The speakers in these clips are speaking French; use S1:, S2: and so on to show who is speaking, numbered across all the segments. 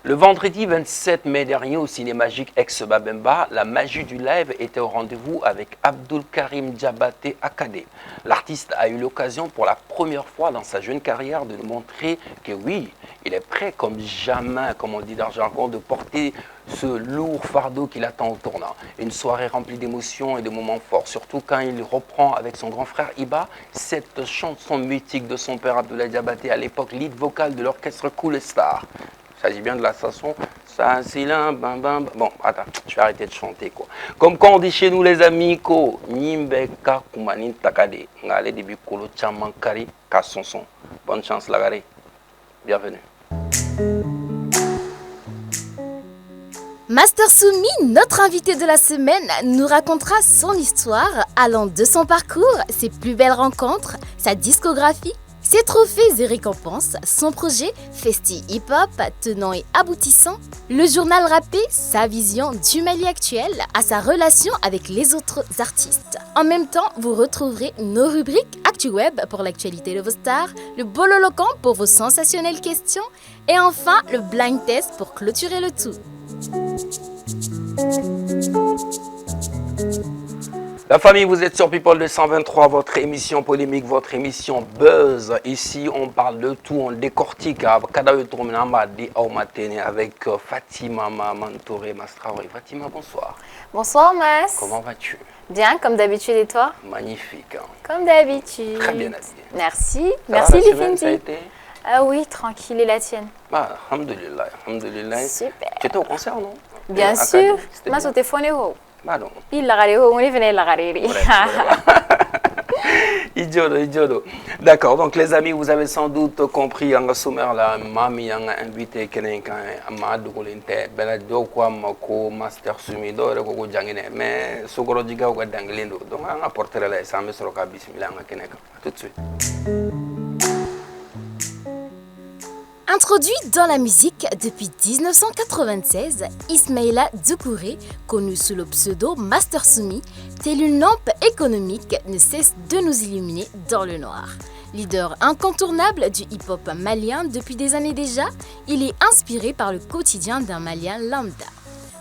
S1: Le vendredi 27 mai dernier au Cinémagique ex-Babemba, la magie du live était au rendez-vous avec Abdul Karim Diabaté Akadé. L'artiste a eu l'occasion pour la première fois dans sa jeune carrière de nous montrer que oui, il est prêt comme jamais, comme on dit dans le jargon, de porter ce lourd fardeau qu'il attend au tournant. Une soirée remplie d'émotions et de moments forts, surtout quand il reprend avec son grand frère Iba cette chanson mythique de son père Abdoulaye Diabaté, à l'époque lead vocal de l'orchestre Cool Star. Il s'agit bien de la chanson ça c'est là, bam bam. Bon, attends, je vais arrêter de chanter quoi. Comme quand on dit chez nous les amis, ko Nimbeka Kumanin Takade, ngale début kolo chamankari ka sonson. Bonne chance Lagaré. Bienvenue.
S2: Master Soumi, notre invité de la semaine, nous racontera son histoire allant de son parcours, ses plus belles rencontres, sa discographie, ses trophées et récompenses, son projet Festi Hip Hop, tenant et aboutissant, le journal rappé, sa vision du Mali actuel, à sa relation avec les autres artistes. En même temps, vous retrouverez nos rubriques ActuWeb pour l'actualité de vos stars, le Bololocan pour vos sensationnelles questions et enfin le Blind Test pour clôturer le tout.
S1: La famille, vous êtes sur People 223, votre émission polémique, votre émission buzz. Ici, on parle de tout, on décortique avec Fatima Mantouré Mastraoui. Fatima, bonsoir.
S3: Bonsoir, Mas.
S1: Comment vas-tu?
S3: Bien, comme d'habitude, et toi?
S1: Magnifique. Hein.
S3: Comme d'habitude.
S1: Très bien habillé.
S3: Merci.
S1: Ça
S3: Merci,
S1: va, la semaine, ça a
S3: Lifinti.
S1: été?
S3: Ah oui, tranquille, et la tienne?
S1: Bah, alhamdoulilah, alhamdoulilah.
S3: Super.
S1: Tu étais au concert, non?
S3: Bien sûr. Mas, au téléphone,
S1: Bah non.
S3: Il l'a regardé, on est venu la regarder.
S1: Idiodo. D'accord, donc les amis, vous avez sans doute compris, en sommaire là, Mami a invité quelqu'un à Madougoulinte, Beladio, quoi, Mako, Master Sumido, Rego Jangine, mais Sogorodiga ou Danglindo. Donc on a porté là, ça me sera Bismillah, tout de suite.
S2: Introduit dans la musique depuis 1996, Ismaïla Doucouré, connu sous le pseudo Master Soumi, tel une lampe économique, ne cesse de nous illuminer dans le noir. Leader incontournable du hip-hop malien depuis des années déjà, il est inspiré par le quotidien d'un Malien lambda.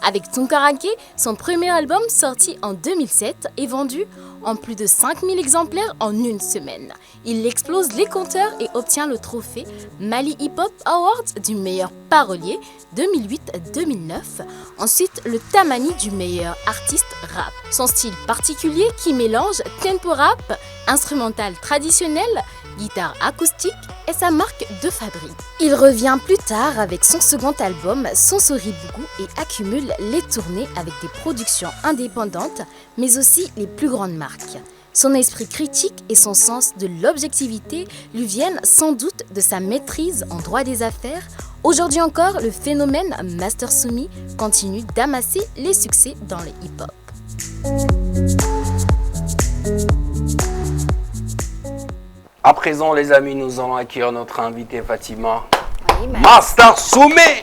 S2: Avec Tunkarake, son premier album sorti en 2007 est vendu en plus de 5000 exemplaires en une semaine. Il explose les compteurs et obtient le trophée Mali Hip Hop Award du meilleur parolier 2008-2009. Ensuite, le Tamani du meilleur artiste rap. Son style particulier qui mélange tempo rap, instrumental traditionnel, guitare acoustique et sa marque de fabrique. Il revient plus tard avec son second album, Sonsori Bougou, et accumule les tournées avec des productions indépendantes, mais aussi les plus grandes marques. Son esprit critique et son sens de l'objectivité lui viennent sans doute de sa maîtrise en droit des affaires. Aujourd'hui encore, le phénomène Master Soumi continue d'amasser les succès dans le hip-hop.
S1: À présent, les amis, nous allons accueillir notre invité Fatima.
S3: Oui,
S1: Master Soumi.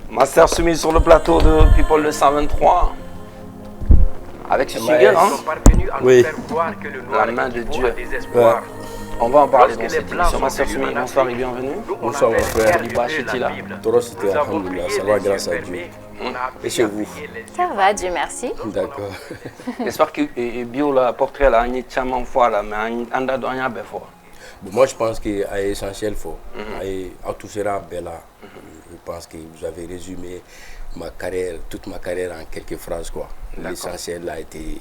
S1: Master Soumi sur le plateau de People 223. Avec ce single, hein?
S4: Oui.
S1: La main de Dieu.
S4: Ouais.
S1: On va en parler dans cette émission. Master Soumi, bonsoir et bienvenue.
S4: Bonsoir mon frère.
S1: Liba Chitila.
S4: Toro c'était alhamdoulilah, ça va grâce à Dieu. Et chez vous?
S3: Ça va, Dieu merci.
S4: D'accord.
S1: J'espère que bio la portrait là, on est tellement fort là, mais on a donné un peu fort.
S4: Moi je pense qu'il est essentiel fort. En tout sera bella. Je pense que vous avez résumé ma carrière, toute ma carrière en quelques phrases quoi. L'essentiel a été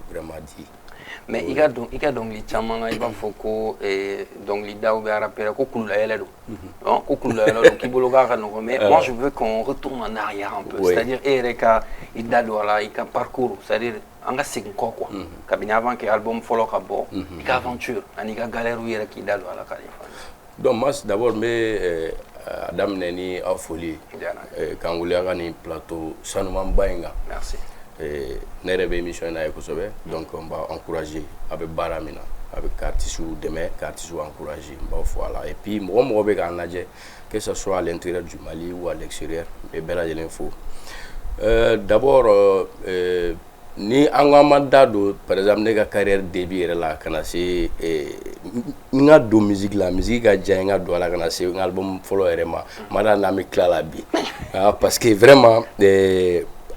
S4: vraiment dit.
S1: Mais il y a donc les chamans, il va faut donc les daou bien rappeler que la yellow. Donc qui mais moi je veux qu'on retourne en arrière un peu. C'est-à-dire Erika il dado là, il a parcours, c'est-à-dire on a cinq quoi. Cabinet avant que l'album follow cabo, il a aventure, il a galère où il qui dado à la carrière.
S4: Donc moi d'abord mais Adam Neni en folie. Quand vous avez un plateau, ça nous m'embainga.
S1: Merci.
S4: Nerebe émission na ekosebe donc on va encourager avec Baramina avec artistes demain, artistes encouragés. Bon, voilà. Et puis, moi, que ce soit à l'intérieur du Mali ou à l'extérieur, mais bien là, l'info. D'abord, ni Angamandado, par exemple, nega carrière début là, quand c'est n'a de musique la musique a déjà n'a de la quand c'est un album follow RMA, madame n'a mis clair la vie, parce que vraiment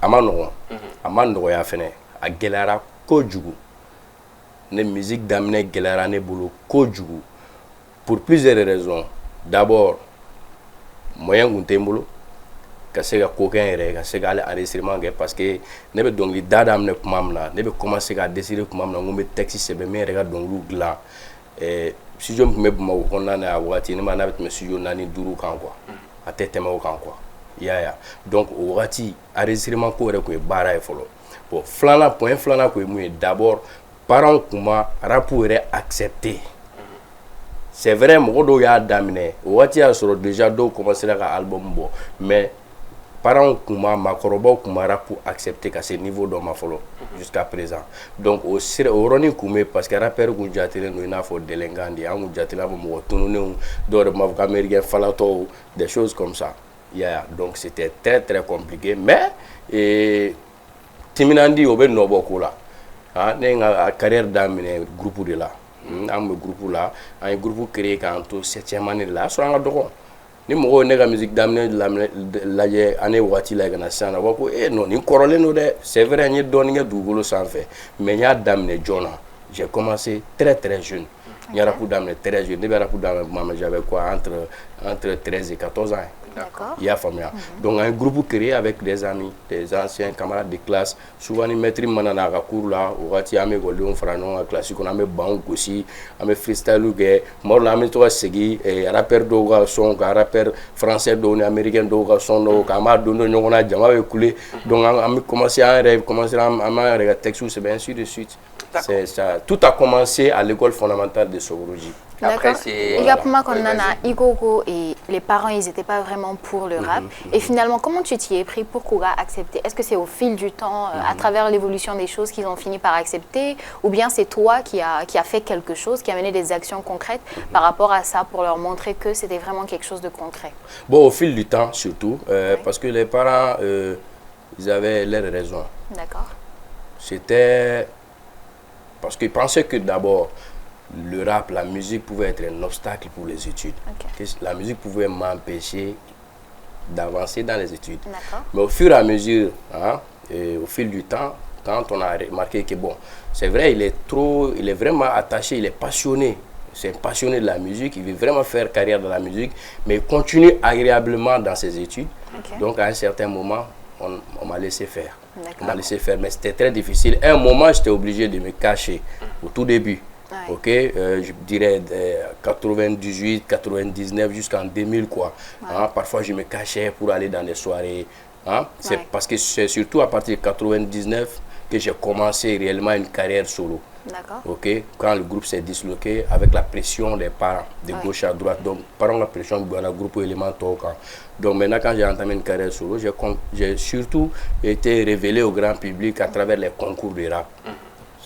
S4: amano ya fene a gelara kojugu, ne musique d'amener gelara ne bolo kojugu, pour plusieurs raisons. D'abord, moyen guntembolo. Ka se ka ko kɛ yɛrɛ ka se ka enregistrement kɛ parce que ne bɛ dɔnkili da daminɛ kuma min na ne bɛ commencer ka décider kuma min na n ko n bɛ texte sɛbɛn min yɛrɛ ka dɔnkiliw dilan studio min tun bɛ Bamakɔ kɔnɔna na a wagati ne ma n'a bɛ tɛmɛ studio 4 5 kan quoi a tɛ tɛmɛ o kan quoi i y'a ye donc o wagati enregistrement ko yɛrɛ tun ye baara ye fɔlɔ bon filanan point filanan tun ye mun ye d'abord parents tun ma rap yɛrɛ accepter c'est vrai mɔgɔ dɔw y'a daminɛ o wagati y'a sɔrɔ déjà dɔw commencer ka album bɔ mais parents kuma makɔrɔbaw kuma rap pour accepter ka se niveau dɔ ma fɔlɔ jusqu'à présent donc o rɔni kun bɛ parce que rappeur kun jatelen don i n'a fɔ Delengan de an kun jatela bɔ mɔgɔ tununenw dɔw yɛrɛ b'a fɔ américain falatɔw des choses comme ça donc c'était très très compliqué mais timinandi o bɛ nɔbɔ ko la ne ye n ka carrière daminɛ groupe de la an bɛ groupe la an ye groupe créé k'an to 7e année de la a sɔrɔ an ka dɔgɔ ni mɔgɔw ne ka musique daminɛ lajɛ an ye wagati la ka na sisan na u b'a fɔ non nin kɔrɔlen don dɛ c'est vrai n ye dɔɔnin kɛ dugukolo sanfɛ mais n y'a daminɛ joona j'ai commencé très très jeune n ye rap daminɛ très jeune ne bɛ rap daminɛ tuma min j'avais quoi entre 13 et 14 ans.
S3: D'accord.
S4: Il y a familia. Donc un groupe créé avec des amis, des anciens camarades de classe. Souvent les maîtres manana ka cours là, au wati ame golon frano classique on ame ban aussi, ame freestyle ge, mor la ame to segi rappeur do ga son, ka rappeur français do, américain do ga son do, ka ma do no nyona jama be couler. Donc ame commencé à texte c'est bien sûr de suite. C'est ça. Tout a commencé à l'école fondamentale de Sogoroji.
S3: D'accord. Et les parents, ils n'étaient pas vraiment pour le rap. Et finalement, comment tu t'y es pris pour Koura accepter? Est-ce que c'est au fil du temps, à travers l'évolution des choses, qu'ils ont fini par accepter? Ou bien c'est toi qui a fait quelque chose, qui a mené des actions concrètes par rapport à ça pour leur montrer que c'était vraiment quelque chose de concret?
S4: Bon, au fil du temps surtout, parce que les parents, ils avaient leurs raisons.
S3: D'accord.
S4: C'était parce qu'ils pensaient que d'abord, le rap, la musique pouvait être un obstacle pour les études. Okay. Que la musique pouvait m'empêcher d'avancer dans les études. Mais au fur et à mesure, au fil du temps, quand on a remarqué que bon, c'est vrai, il est vraiment attaché, il est passionné. C'est un passionné de la musique, il veut vraiment faire carrière dans la musique, mais il continue agréablement dans ses études. Okay. Donc à un certain moment, on m'a laissé faire. On m'a laissé faire, mais c'était très difficile. À un moment, j'étais obligé de me cacher au tout début. Ouais. Ok, je dirais 98, 99 jusqu'en 2000 quoi. Ouais. Parfois je me cachais pour aller dans des soirées. C'est parce que c'est surtout à partir de 99 que j'ai commencé réellement une carrière solo. Ok, quand le groupe s'est disloqué avec la pression des parents de gauche à droite, donc parents la pression dans le groupe élémentaire. Donc maintenant quand j'ai entamé une carrière solo, j'ai surtout été révélé au grand public à travers les concours de rap.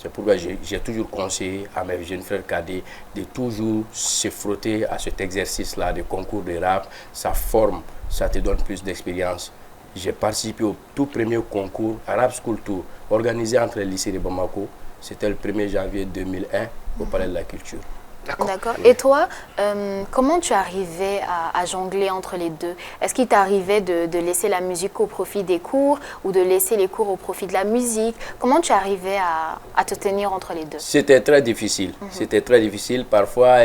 S4: C'est pourquoi j'ai toujours conseillé à mes jeunes frères cadets de toujours se frotter à cet exercice-là de concours de rap. Ça forme, ça te donne plus d'expérience. J'ai participé au tout premier concours Rap School Tour organisé entre les lycées de Bamako. C'était le 1er janvier 2001 au Palais de la Culture.
S3: D'accord. Et toi, comment tu arrivais à jongler entre les deux? Est-ce qu'il t'arrivait de laisser la musique au profit des cours ou de laisser les cours au profit de la musique? Comment tu arrivais à te tenir entre les deux?
S4: C'était très difficile. C'était très difficile. Parfois,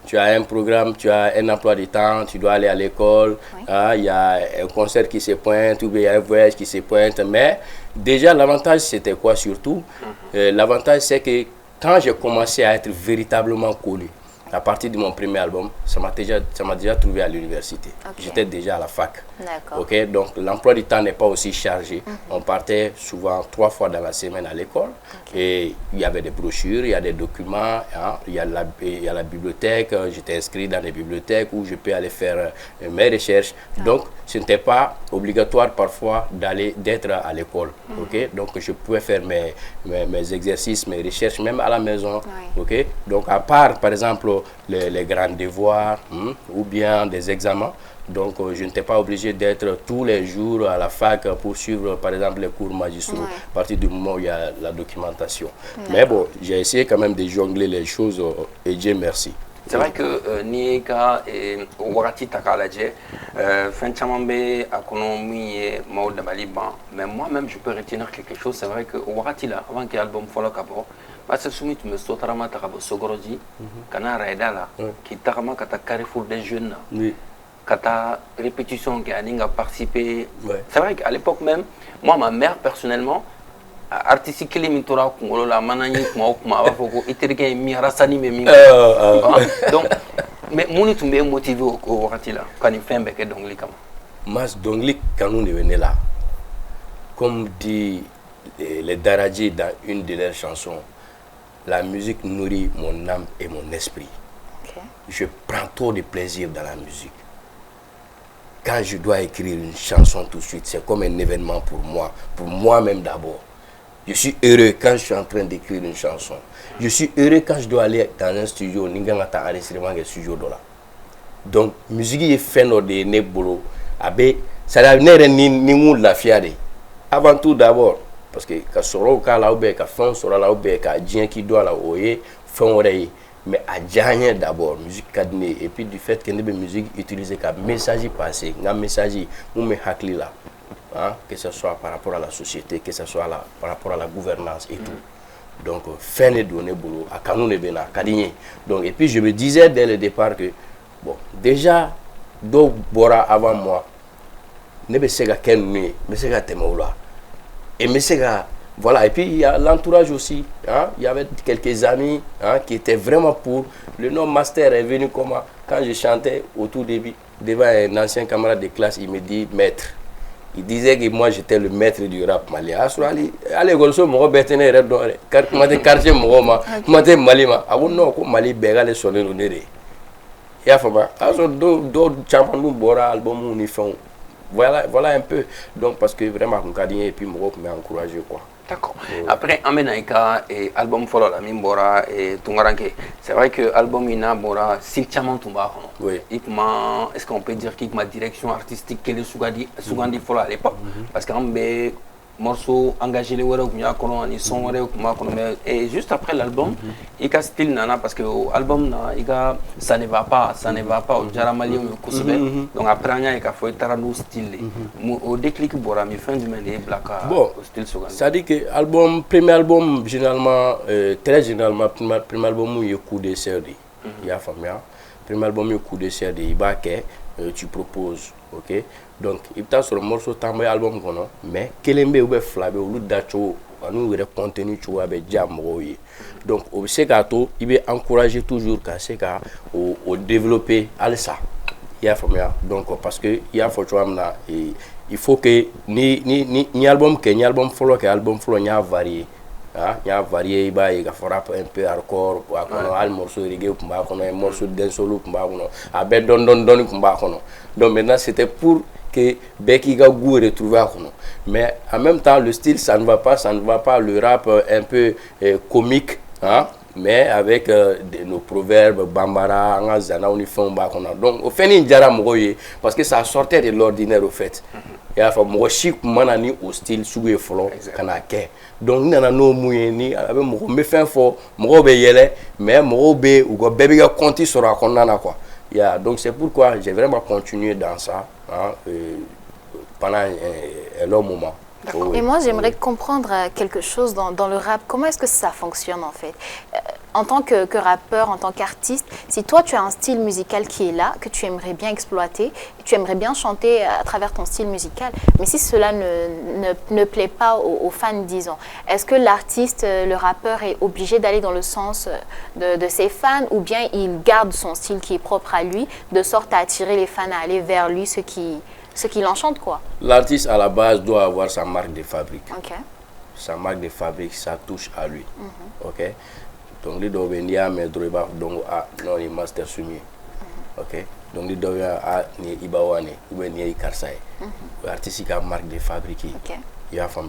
S4: tu as un programme, tu as un emploi de temps, tu dois aller à l'école, il y a un concert qui se pointe, ou il y a un voyage qui se pointe. Mais déjà, l'avantage, c'était quoi surtout? L'avantage, c'est que quand j'ai commencé à être véritablement connu, À partir de mon premier album, ça m'a déjà trouvé à l'université. J'étais déjà à la fac. Ok, donc l'emploi du temps n'est pas aussi chargé. On partait souvent 3 fois dans la semaine à l'école. Et il y avait des brochures, il y a des documents, hein, il y a la bibliothèque. J'étais inscrit dans les bibliothèques où je peux aller faire mes recherches. Donc ce n'était pas obligatoire parfois d'être à l'école. Ok, donc je pouvais faire mes exercices, mes recherches même à la maison. Ok, donc à part par exemple les grands devoirs ou bien des examens. Donc, je n'étais pas obligé d'être tous les jours à la fac pour suivre, par exemple, les cours magistraux, à partir du moment où il y a la documentation. Mais bon, j'ai essayé quand même de jongler les choses et Dieu merci.
S1: C'est vrai que Nieka et Ouarati Takalaje, Fenchamambe, Akonomi, Maud Maliban, mais moi-même je peux retenir quelque chose. C'est vrai que Ouarati, là, avant qu'il y ait l'album Follow Kabo, parce que Soumi, tu me sautes à la Sogoroji, Kana Raidala, qui t'a ramené à ta carrefour des jeunes. Quand ta répétition qui a participé. C'est vrai qu'à l'époque même, moi, ma mère personnellement, artistique les mintora kungolo la manani kuma va foko iterike mi rasani me minga donc mais moni tumbe motivé au wakati là quand il fait un bec d'ongli kama
S4: mas d'ongli quand on est venu là comme dit les Daradji dans une de leurs chansons, la musique nourrit mon âme et mon esprit. Je prends trop de plaisir dans la musique. Quand je dois écrire une chanson tout de suite, c'est comme un événement pour moi-même d'abord. Je suis heureux quand je suis en train d'écrire une chanson. Je suis heureux quand je dois aller dans un studio, donc, musique est fait de nebolo. Ça n'a ni la fiade. Avant tout d'abord, parce que quand soro ka la oube, quand fond soro la oube, quand dien qui doit la oye, fond oreille. Mais à Djanye d'abord, musique cadnée, et puis du fait que la musique utilisée comme message passé, un message où me hakli là. Hein, que ce soit par rapport à la société, que ce soit par rapport à la gouvernance et tout. Donc, fin de donner boulot à Kanou Nebena, Kadigné. Donc, et puis je me disais dès le départ que, bon, déjà, do Bora avant moi, ne sega ken nuit, me sega temoula. Et me sega, voilà, et puis il y a l'entourage aussi. Hein, il y avait quelques amis hein, qui étaient vraiment pour. Le nom Master est venu comment? Quand je chantais au tout début, devant un ancien camarade de classe, il me dit maître. Il disait que moi j'étais le maître du rap malien. Allez, Golso, mon bêtene rap dans le quartier, mon Malima. Ah non, comme Mali Bégal est sonné le nez. Il y a d'autres champions Bora album unifon. Voilà un peu. Donc parce que vraiment, et puis mon m'a encouragé quoi.
S1: D'accord. Après, Amenaika et album follow la Mimbora et Tungaranke. C'est vrai que l'album Ina Bora, c'est tellement Tumba.
S4: Oui.
S1: Est-ce qu'on peut dire qu'il ma direction artistique qu'elle est Sougandi follow à l'époque? Parce qu'un morceau engagé les Wara ils sont et juste après l'album, il y a style nana parce que l'album ça ne va pas au Jaramali donc après il y a fait un style au déclic Bora mi fin du mêlé black au style Sougandi.
S4: Ça dit que premier album généralement très généralement premier album il y a coup de CRD. Il y a famille. Premier album il y a coup de CRD, il va que tu proposes, OK? Donc, il y a sur le morceau de album, mais Kelembe ou Flabé ou Ludacho, nous avons contenu avec Jam. Donc, au Segato, il va encourager toujours au développer ça. Donc, parce que il faut que ni album follow que album follow ni varié. Il y a varié, il y a un peu hardcore, un morceau de reggae, un morceau de dancehall, donc maintenant c'était pour que Becky ga goût retrouver. Mais en même temps le style ça ne va pas, le rap un peu comique, hein, mais avec nos proverbes bambara, donc au fait ni jara mogoye parce que ça sortait de l'ordinaire au fait. Il y a mo chic manani au style soué follow kana ke donc nana no muyeni avec mo me fin fort mo be yele mais mo be ou go bébé ga compter sur akona quoi. Yeah, donc c'est pourquoi j'ai vraiment continué dans ça hein, pendant un long moment.
S3: Et moi, j'aimerais comprendre quelque chose dans le rap. Comment est-ce que ça fonctionne en fait? en tant que rappeur, en tant qu'artiste, si toi tu as un style musical qui est là, que tu aimerais bien exploiter, tu aimerais bien chanter à travers ton style musical, mais si cela ne plaît pas aux fans, disons, est-ce que l'artiste, le rappeur est obligé d'aller dans le sens de ses fans, ou bien il garde son style qui est propre à lui, de sorte à attirer les fans à aller vers lui, ce qui l'enchante, quoi?
S4: L'artiste à la base doit avoir sa marque de fabrique.
S3: Ok.
S4: Sa marque de fabrique, ça touche à lui. Ok? Donc, il doit venir mais donc non, il Master Sumi. Ok? Donc, il doit venir Ibawane ou venir Karsaï. L'artiste qui a marque de fabrique.
S3: Ok.
S4: Il a fait.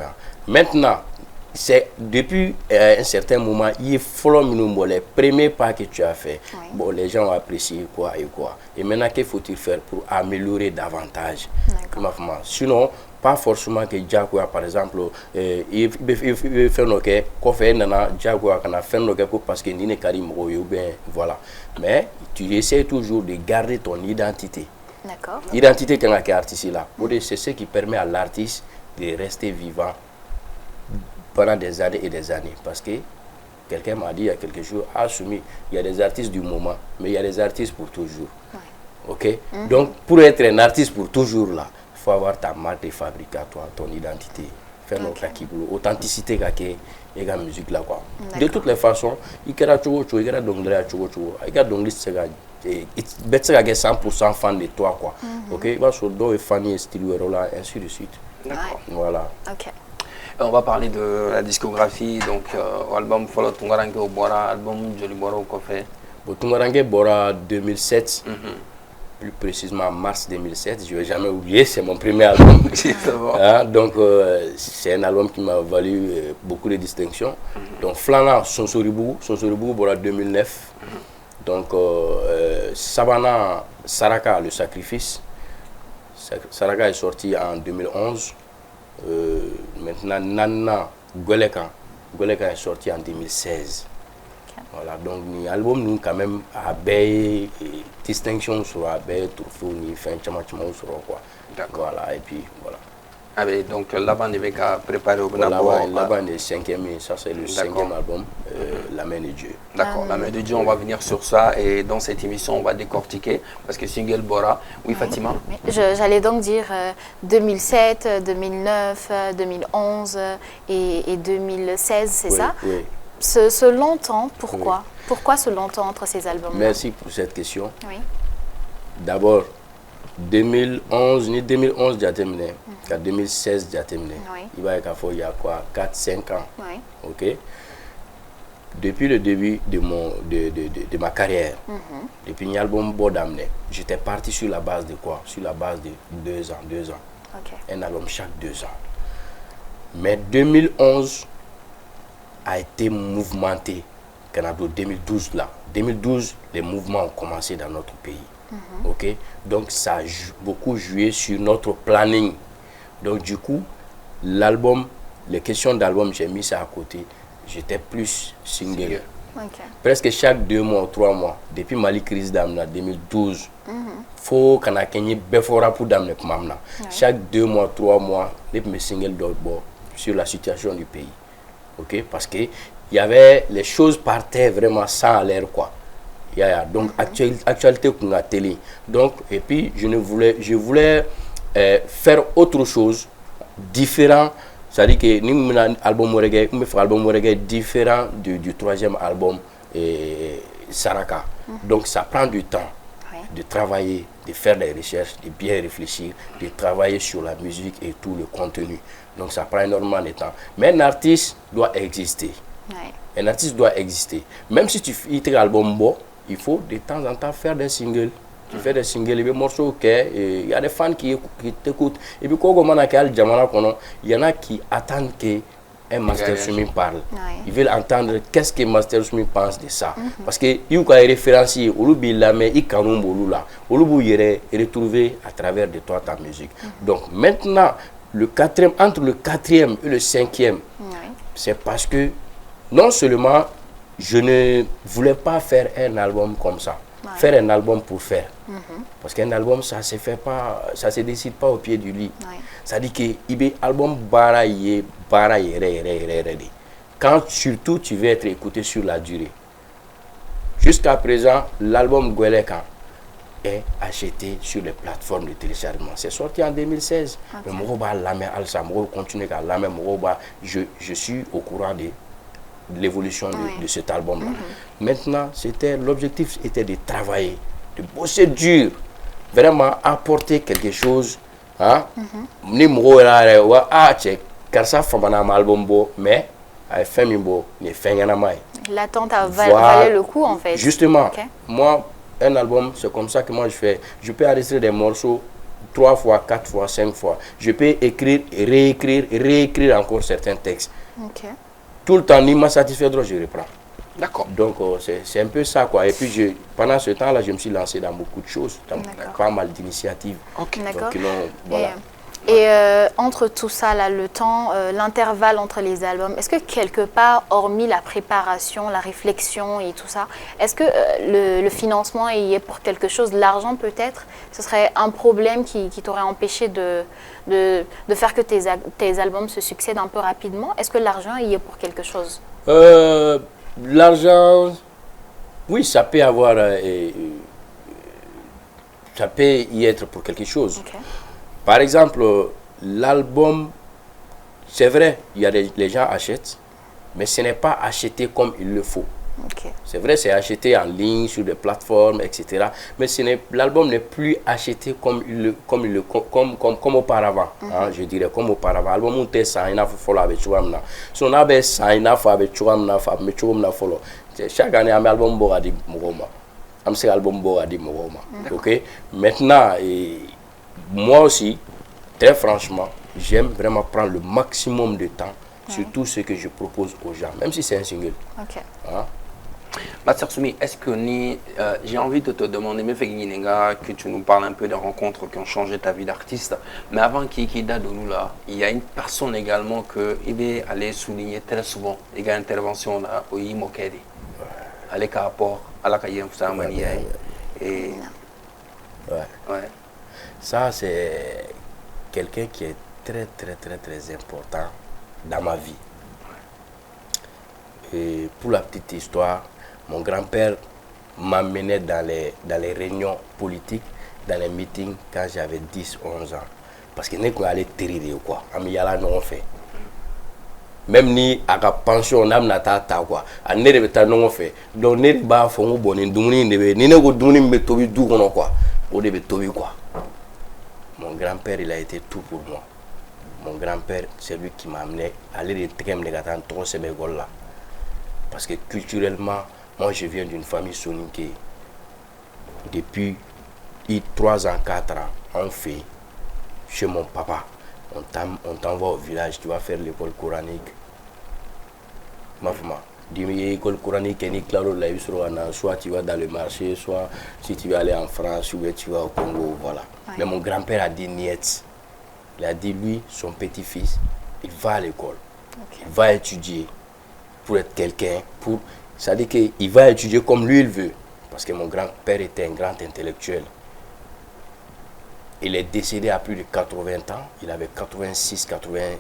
S4: Maintenant, c'est depuis un certain moment, il faut les premiers pas que tu as fait.
S3: Oui.
S4: Bon, les gens ont apprécié quoi et quoi. Et maintenant, qu'il faut-il faire pour améliorer davantage? Sinon, pas forcément que Jaguar, par exemple, il fait nos quais, qu'on fait nana Jaguar, qu'on a fait nos quais parce que Nine Karim ou bien voilà. Mais tu essaies toujours de garder ton identité.
S3: D'accord.
S4: L'identité qu'un artiste là, c'est ce qui permet à l'artiste de rester vivant pendant des années et des années. Parce que quelqu'un m'a dit il y a quelques jours, assumé, il y a des artistes du moment, mais il y a des artistes pour toujours.
S3: Ouais.
S4: Ok? Donc, pour être un artiste pour toujours là, il faut avoir ta marque de fabrique à toi, ton identité. Faire notre boulot, authenticité et la musique là quoi. De toutes les façons, il y a toujours il y a donc il y a 100% fan de toi quoi. Ok? Il va sur dos et fan et style là ainsi de suite.
S1: D'accord.
S4: Voilà.
S3: Ok.
S1: On va parler de la discographie, donc album Follow Tungarange Obora, album Joli Bora au Café.
S4: Tungarange Bora 2007, plus précisément mars 2007, je ne vais jamais oublier, c'est mon premier album. Donc c'est un album qui m'a valu beaucoup de distinctions. Donc Flana, Sonsoribougou Bora 2009. Donc Savannah, Saraka, le sacrifice. Saraka est sorti en 2011. Maintenant Nana Goleka est sorti en 2016. Voilà, donc l'album nous quand même a des distinctions sur la trophée ni fin sur quoi.
S1: D'accord.
S4: Voilà, et puis voilà.
S1: Ah ben, donc là-bas on avait qu'à préparer au
S4: Là-bas on est 5e, ça c'est le 5e album, La main de Dieu.
S1: D'accord, La main de Dieu, on va venir sur ça et dans cette émission on va décortiquer parce que single Bora, oui Fatima.
S3: J'allais donc dire 2007, 2009, 2011 et 2016, c'est ça?
S4: Oui.
S3: Ce longtemps, pourquoi? Oui. Pourquoi ce longtemps entre ces albums?
S4: Merci pour cette question.
S3: Oui.
S4: D'abord, 2011 j'ai terminé, 2016 j'ai terminé. Il va y a quoi, 4-5 ans.
S3: Oui.
S4: Ok. Depuis le début de ma carrière, depuis l'album Bodamne, j'étais parti sur la base de quoi? Sur la base de 2 ans. Okay. Un album chaque 2 ans. Mais 2011 a été mouvementé. Canada 2012 là. 2012, les mouvements ont commencé dans notre pays. Ok, donc ça a beaucoup joué sur notre planning. Donc du coup, l'album, les questions d'album, j'ai mis ça à côté. J'étais plus single.
S3: Okay.
S4: Presque chaque 2 mois, 3 mois, depuis Mali Crise d'Amna 2012, faut qu'on a gagné Befora pour d'Amna Mamna. Chaque 2 mois, 3 mois, les me single d'abord sur la situation du pays. Ok, parce que il y avait les choses partaient vraiment sans l'air quoi. Donc actualité qu'on a télé. Donc et puis je voulais faire autre chose différent. C'est-à-dire que nous avons un album reggae différent du 3e album Saraka. Donc ça prend du temps de travailler, de faire des recherches, de bien réfléchir, de travailler sur la musique et tout le contenu. Donc ça prend énormément de temps. Mais un artiste doit exister. Un artiste doit exister. Même si tu fais un album bon, il faut de temps en temps faire des singles. Tu fais des singles, des morceaux, il y a des fans qui t'écoutent. Et puis, il y en a qui attendent qu'un Master Sumi parle. Ils veulent entendre qu'est-ce que Master Sumi pense de ça. Parce que il y a des référenciers, il est retrouvé à travers de toi ta musique. Donc maintenant, entre le 4e et le 5e, c'est parce que non seulement je ne voulais pas faire un album comme ça, faire un album pour faire. Parce qu'un album, ça se fait pas, ça se décide pas au pied du lit. Ça dit que il album quand surtout tu veux être écouté sur la durée. Jusqu'à présent, l'album Gwelekan est acheté sur les plateformes de téléchargement. C'est sorti en 2016. Mais Moroba Lamé Alsa, Moroba continue à Lamé Moroba. Je suis au courant de l'évolution de cet album-là. Maintenant, l'objectif était de travailler, de bosser dur, vraiment apporter quelque chose. Ni Moroba car ça fait un album beau, mais avec fait beau, ni fait un amai.
S3: L'attente valait le coup en fait.
S4: Justement, moi, un album, c'est comme ça que moi je fais. Je peux enregistrer des morceaux 3 fois, 4 fois, 5 fois. Je peux écrire, réécrire encore certains textes. Tout le temps, ni m'a satisfait, je reprends.
S1: D'accord.
S4: Donc, c'est un peu ça, quoi. Et puis, pendant ce temps-là, je me suis lancé dans beaucoup de choses, dans pas mal d'initiatives.
S3: D'accord.
S4: Voilà.
S3: Et entre tout ça, là, le temps, l'intervalle entre les albums, est-ce que quelque part, hormis la préparation, la réflexion et tout ça, est-ce que le financement y est pour quelque chose, l'argent peut-être, ce serait un problème qui t'aurait empêché de faire que tes albums se succèdent un peu rapidement? Est-ce que l'argent y est pour quelque chose?
S4: L'argent, oui, ça peut avoir, ça peut y être pour quelque chose. Par exemple, l'album, c'est vrai, les gens achètent, mais ce n'est pas acheté comme il le faut. C'est vrai, c'est acheté en ligne, sur des plateformes, etc. Mais l'album n'est plus acheté comme auparavant. Je dirais comme auparavant. L'album était ça, il a fait follow avec Chouamna. Son abbé ça, il a fait avec Chouamna, follow. Chaque année, un album Boradi Mouroma. Un album Boradi Mouroma. Ok. Maintenant, moi aussi, très franchement, j'aime vraiment prendre le maximum de temps sur tout ce que je propose aux gens, même si c'est un single.
S1: Master Soumi, est-ce que j'ai envie de te demander, que tu nous parles un peu des rencontres qui ont changé ta vie d'artiste, mais avant qu'il date de nous là, il y a une personne également qu'il va aller souligner très souvent, il y a une intervention là, au Imokedi, avec rapport à la Kayem Fousamani. Et
S4: ça, c'est quelqu'un qui est très, très, très, très important dans ma vie. Et pour la petite histoire, mon grand-père m'amenait dans les réunions politiques, dans les meetings quand j'avais 10-11 ans. Parce que nous allons tirer quoi. Même ni à la pension, on a nata quoi. À ne pas non fait. Donc ne pas faire un bon indumni ni ne go dumuni me tobi du kono quoi. O de be tobi quoi. Mon grand-père, il a été tout pour moi. Mon grand-père, c'est lui qui m'a amené à aller de Tekem de Gatan, trop ces là. Parce que culturellement, moi je viens d'une famille soninké. Depuis 3 ans, 4 ans, on fait chez mon papa. On t'envoie au village, tu vas faire l'école coranique. Ma femme, l'école coranique, soit tu vas dans le marché, soit si tu vas aller en France, ou tu vas au Congo, voilà. Mais mon grand-père a dit niet. Il a dit, lui, son petit-fils, il va à l'école. Il va étudier pour être quelqu'un. Ça dit qu'il va étudier comme lui il veut. Parce que mon grand-père était un grand intellectuel. Il est décédé à plus de 80 ans. Il avait 86,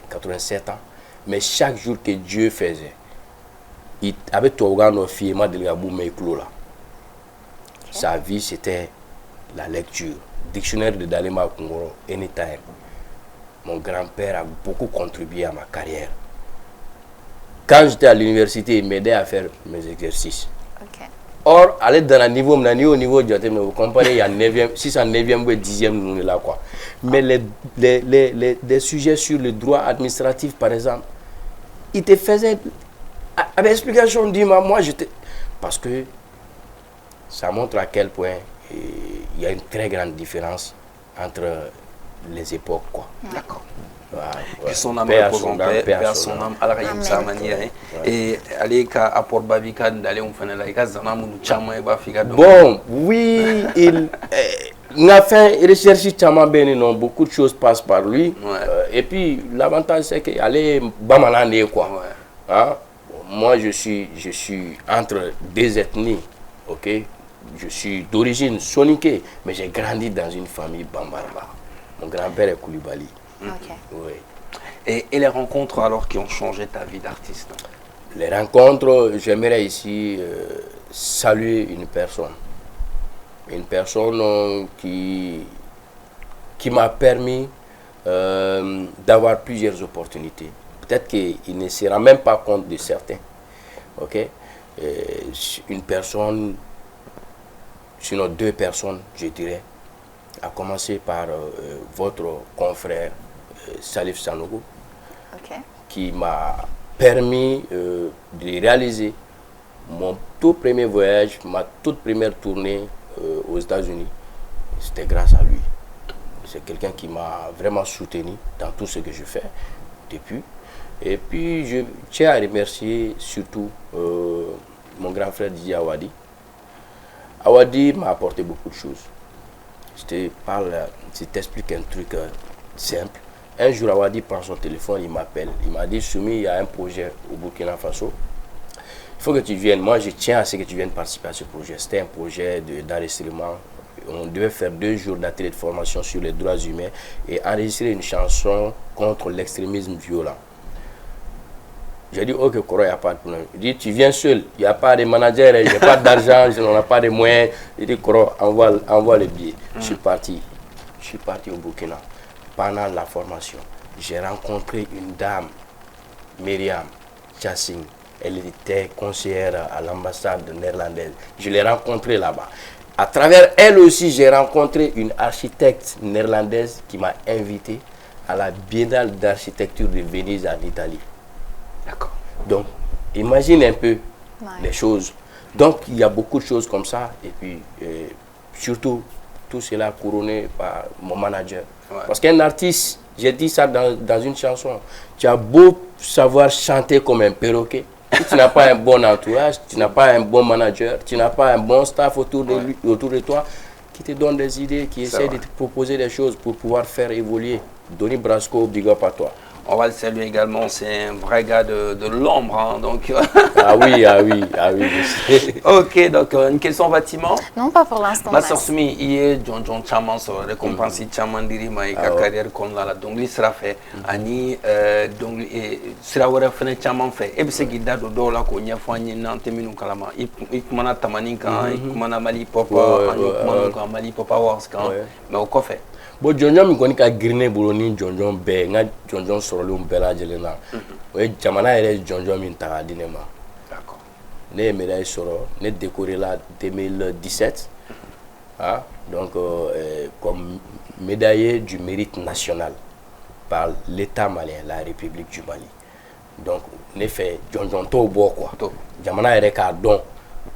S4: 87 ans. Mais chaque jour que Dieu faisait, il avait tout organe de la sa vie, c'était la lecture. Dictionnaire de Dalema Kongoro, anytime. Mon grand-père a beaucoup contribué à ma carrière. Quand j'étais à l'université, il m'aidait à faire mes exercices. Or, aller dans le niveau, vous comprenez, il y a 9e, 6e, 9e, 10e, nous là quoi. Mais les sujets sur le droit administratif, par exemple, il te faisait, avec explication, dis-moi, moi j'étais. Parce que ça montre à quel point il y a une très grande différence entre les époques, quoi.
S1: D'accord.
S4: Que
S1: son âme repose en paix, père son âme, Al-Rahim Samani. Et aller à Port Babika, d'aller au Fanalaïka, Zanamou, Chama et Bafika.
S4: Bon, oui, il a fait recherche Chama Benino, beaucoup de choses passent par lui. Et puis, l'avantage, c'est qu'aller Bamalande, quoi. Moi, je suis entre deux ethnies, ok? Je suis d'origine sonique, mais j'ai grandi dans une famille Bambara. Mon grand-père est Koulibaly.
S3: Oui.
S1: Et les rencontres alors qui ont changé ta vie d'artiste?
S4: Les rencontres, j'aimerais ici saluer une personne. Une personne qui m'a permis d'avoir plusieurs opportunités. Peut-être qu'il ne se rend même pas compte de certains. Ok? Une personne, sinon 2 personnes, je dirais, à commencer par votre confrère Salif Sanogo, qui m'a permis de réaliser mon tout premier voyage, ma toute première tournée aux États-Unis. C'était grâce à lui. C'est quelqu'un qui m'a vraiment soutenu dans tout ce que je fais depuis. Et puis, je tiens à remercier surtout mon grand frère Didier Awadi. Awadi m'a apporté beaucoup de choses. Je t'explique un truc simple. Un jour, Awadi prend son téléphone, il m'appelle. Il m'a dit, Soumi, il y a un projet au Burkina Faso. Il faut que tu viennes. Moi, je tiens à ce que tu viennes participer à ce projet. C'était un projet d'enregistrement. On devait faire 2 jours d'atelier de formation sur les droits humains et enregistrer une chanson contre l'extrémisme violent. J'ai dit, ok, Koro, il n'y a pas de problème. Il dit, tu viens seul, il n'y a pas de manager, il n'y a pas d'argent, on n'a pas de moyens. Il dit, Koro, envoie le billet. Je suis parti au Burkina. Pendant la formation, j'ai rencontré une dame, Myriam Chassing. Elle était conseillère à l'ambassade néerlandaise. Je l'ai rencontrée là-bas. À travers elle aussi, j'ai rencontré une architecte néerlandaise qui m'a invité à la Biennale d'architecture de Venise en Italie.
S1: D'accord.
S4: Donc, imagine un peu les choses. Donc, il y a beaucoup de choses comme ça. Et puis, surtout, tout cela couronné par mon manager. Ouais. Parce qu'un artiste, j'ai dit ça dans une chanson, tu as beau savoir chanter comme un perroquet, si tu n'as pas un bon entourage, tu n'as pas un bon manager, tu n'as pas un bon staff autour de toi, qui te donne des idées, qui essaie de te proposer des choses pour pouvoir faire évoluer. Donny Brasco, big up à toi.
S1: On va le saluer également, c'est un vrai gars de l'ombre. Hein, donc...
S4: ah oui.
S1: Ok, donc une question bâtiment.
S3: Non, pas pour l'instant.
S1: Master Soumi, il y a John Chaman sur récompense Chaman Dirima et carrière qu'on a là. Donc, il sera fait. Ani, donc, il sera fait Chaman fait. Et puis, c'est qu'il a d'autres là qu'on y a fait un terminal kalama. Il commande Tamanika, il commande Mali Papa, il commande Mali Papa Warska. Mais au coffre.
S4: Bon, John mi koni ka grine bolo ni John be nga John sorolu bela jelena o jamana yɛrɛ John min ta di ne ma. D'accord. Ne ye médaille sɔrɔ, ne décoré la 2017 hein? Donc comme médaillé du mérite national par l'État malien, la République du Mali. Donc ne fait John to bo quoi. Jamana yɛrɛ k'a dɔn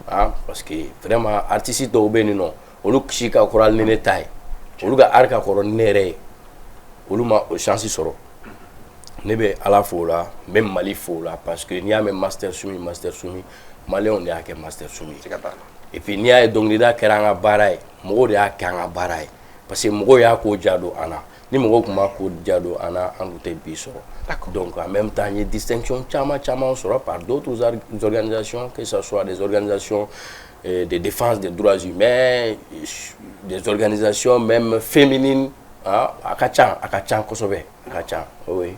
S4: hein? Parce que vraiment artiste dɔw bɛ nin nɔ olu kisi ka koral ne taille. Olu ka arka kɔrɔ ne yɛrɛ ye olu ma chance sɔrɔ ne bɛ ala fo la n bɛ Mali fo la parce que n'i y'a mɛn Master Soumi maliyɛnw de y'a kɛ Master Soumi et puis n'i y'a ye dɔnkilida kɛra an ka baara ye mɔgɔw de y'a kɛ an ka baara ye parce que mɔgɔw y'a ko diya don an na ni mɔgɔw tun b'a ko diya don an na an tun tɛ bi sɔrɔ donc en même temps n ye distinction caman sɔrɔ par d'autres organisations que ce soit des organisations de défense des droits humains, des organisations même féminines. Oui.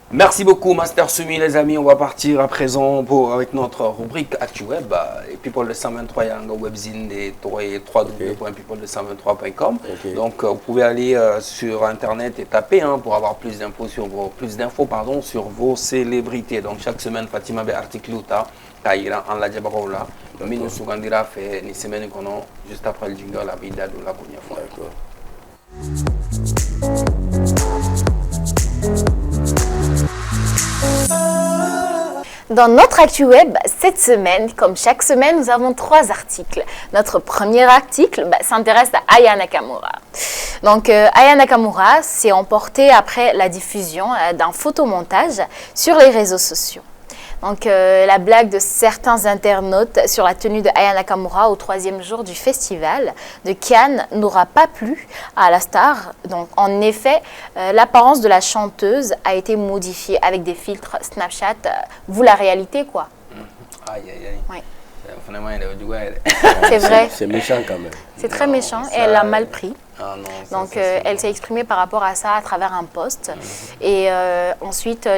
S1: Merci beaucoup Master Soumi les amis, on va partir à présent avec notre rubrique ActuWeb et People de 123, il y a un webzine des www.people2123.com. Donc vous pouvez aller sur internet et taper pour avoir plus d'infos sur vos célébrités. Donc chaque semaine Fatima be article Kaira en la Jabarola. Nous Sougandira fait une semaine juste après le jingle la vida de la première fois.
S3: Dans notre Actu Web, cette semaine, comme chaque semaine, nous avons 3 articles. Notre premier article s'intéresse à Aya Nakamura. Donc, Aya Nakamura s'est emportée après la diffusion d'un photomontage sur les réseaux sociaux. Donc, la blague de certains internautes sur la tenue de Aya Nakamura au 3e jour du festival de Cannes n'aura pas plu à la star. Donc, en effet, l'apparence de la chanteuse a été modifiée avec des filtres Snapchat. Vous, la réalité, quoi.
S1: Aïe.
S3: Oui.
S1: C'est
S3: vrai.
S4: C'est méchant quand même.
S3: C'est très méchant et elle l'a mal pris.
S1: Ah non, ça,
S3: Donc,
S1: c'est
S3: elle
S1: bon.
S3: s'est exprimée par rapport à ça à travers un post. Et ensuite,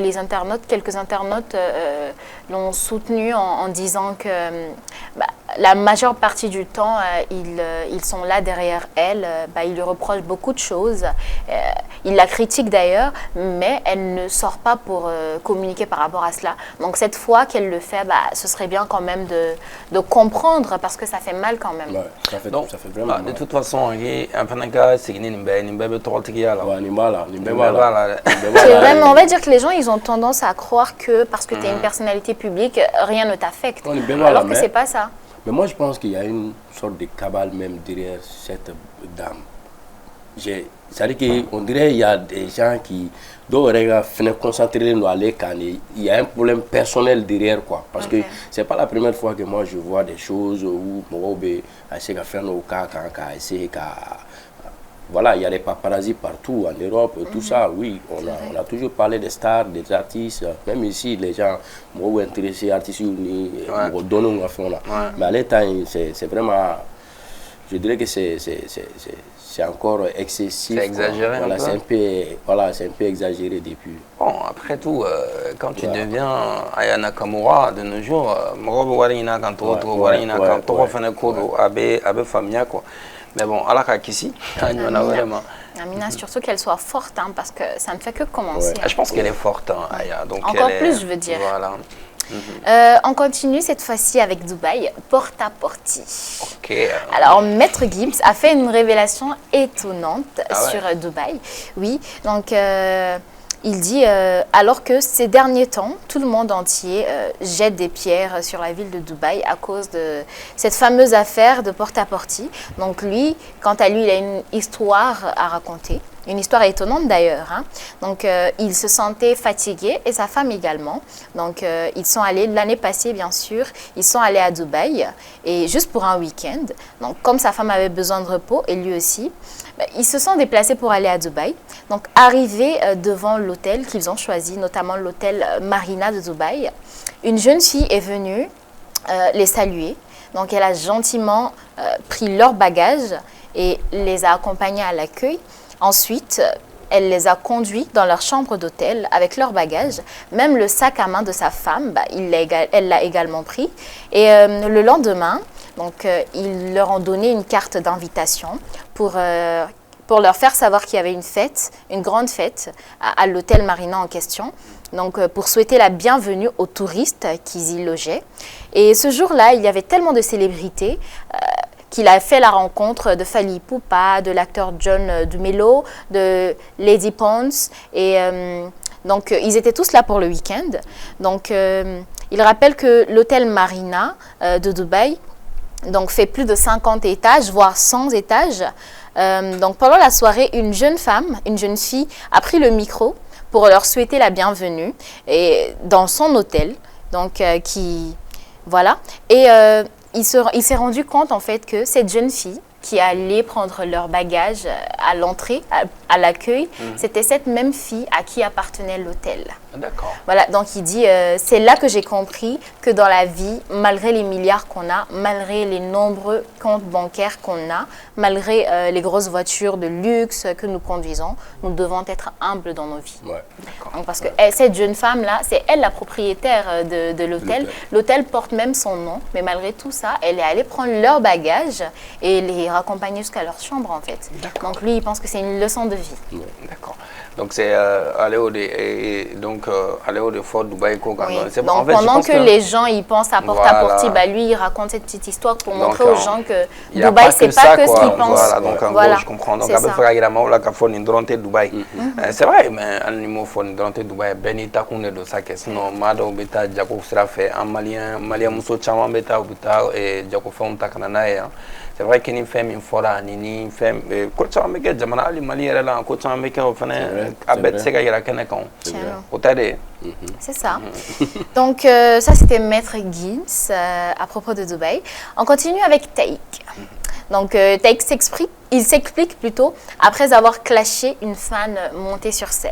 S3: quelques internautes l'ont soutenue en disant que la majeure partie du temps, ils sont là derrière elle. Ils lui reprochent beaucoup de choses. Ils la critiquent d'ailleurs, mais elle ne sort pas pour communiquer par rapport à cela. Donc, cette fois qu'elle le fait, ce serait bien quand même de comprendre parce que ça fait mal quand même.
S4: Ouais, ça fait vraiment
S1: Ah,
S4: mal.
S1: de toute façon, un panaka, c'est qu'il y a une belle là.
S4: Ouais, ni mal, ni
S1: Ni
S4: mal.
S1: mal,
S3: C'est vraiment, on va dire que les gens, ils ont tendance à croire que parce que tu es une personnalité publique, rien ne t'affecte.
S4: On est bien mal,
S3: Alors que
S4: mais-
S3: c'est pas ça.
S4: Mais moi, je pense qu'il y a une sorte de cabale même derrière cette dame. C'est-à-dire qu'on dirait qu'il y a des gens qui doivent concentrer nous aller quand il y a un problème personnel derrière, quoi. Parce que c'est pas la première fois que moi je vois des choses où moi essayer de faire nos cas quand essayer voilà, il y a des paparazzis partout en Europe, tout ça, oui. On a toujours parlé des stars, des artistes, même ici, les gens sont intéressés, artistes, ils donnent mais à l'état, c'est vraiment, je dirais que c'est encore excessif.
S1: C'est exagéré.
S4: Voilà, c'est un peu exagéré depuis.
S1: Bon, après tout, quand tu deviens Aya Nakamura de nos jours, mais bon, à la Kakisi, vraiment.
S3: Amina, surtout qu'elle soit forte, hein, parce que ça ne fait que commencer.
S1: Je pense qu'elle est forte, hein, Aya. Donc
S3: Encore plus, je veux dire.
S1: Voilà.
S3: On continue cette fois-ci avec Dubaï, Porta-Porti.
S1: Ok.
S3: Alors, Maître Gims a fait une révélation étonnante sur Dubaï. Oui, donc il dit, alors que ces derniers temps, tout le monde entier jette des pierres sur la ville de Dubaï à cause de cette fameuse affaire de Porta-Porti. Donc lui, quant à lui, il a une histoire à raconter. Une histoire étonnante d'ailleurs. Hein. Donc, il se sentait fatigué et sa femme également. Donc, ils sont allés, l'année passée bien sûr, ils sont allés à Dubaï et juste pour un week-end. Donc, comme sa femme avait besoin de repos et lui aussi, ils se sont déplacés pour aller à Dubaï. Donc, arrivés devant l'hôtel qu'ils ont choisi, notamment l'hôtel Marina de Dubaï, une jeune fille est venue les saluer. Donc, elle a gentiment pris leurs bagages et les a accompagnés à l'accueil. Ensuite, elle les a conduits dans leur chambre d'hôtel avec leurs bagages. Même le sac à main de sa femme, elle l'a également pris. Et le lendemain, donc, ils leur ont donné une carte d'invitation pour leur faire savoir qu'il y avait une fête, une grande fête à l'hôtel Marina en question. Donc, pour souhaiter la bienvenue aux touristes qui y logeaient. Et ce jour-là, il y avait tellement de célébrités qu'il a fait la rencontre de Fally Ipupa, de l'acteur John Dumelo, de Lady Pons. Et donc, ils étaient tous là pour le week-end. Donc, il rappelle que l'hôtel Marina de Dubaï donc, fait plus de 50 étages, voire 100 étages. Donc, pendant la soirée, une jeune fille, a pris le micro pour leur souhaiter la bienvenue et dans son hôtel. Donc, voilà. Et il s'est rendu compte en fait que cette jeune fille qui allait prendre leur bagage à l'entrée, à l'accueil, c'était cette même fille à qui appartenait l'hôtel.
S1: D'accord.
S3: Voilà, donc il dit, c'est là que j'ai compris que dans la vie, malgré les milliards qu'on a, malgré les nombreux comptes bancaires qu'on a, malgré les grosses voitures de luxe que nous conduisons, nous devons être humbles dans nos vies.
S4: Ouais.
S3: Donc, parce que cette jeune femme-là, c'est elle la propriétaire de l'hôtel. L'hôtel porte même son nom, mais malgré tout ça, elle est allée prendre leurs bagages et les raccompagner jusqu'à leur chambre en fait. Donc lui, il pense que c'est une leçon de vie.
S1: D'accord. Donc c'est aller au fort Dubaï.
S3: Oui.
S1: C'est
S3: Donc
S1: en fait,
S3: pendant que les gens ils pensent à Porta-Porti, lui il raconte cette petite histoire pour montrer aux gens que Dubaï c'est pas que ce qu'ils pensent.
S1: Voilà, donc en gros je comprends. Donc après il y a Dubaï. C'est vrai, mais un niveau fort Dubaï, Benita Kune de ça que sinon Mado Beta Jaco sera fait en malien Muso Chama Beta Beta et Jaco fait un takanana. C'est vrai qu'il y a une femme, une fois, une femme, quand tu as mis Jamana Ali Mali, quand tu as mis
S3: c'est ça. Donc ça c'était Maître Gims à propos de Dubaï. On continue avec Taïk. Donc Taïk s'explique plutôt après avoir clashé une fan montée sur scène.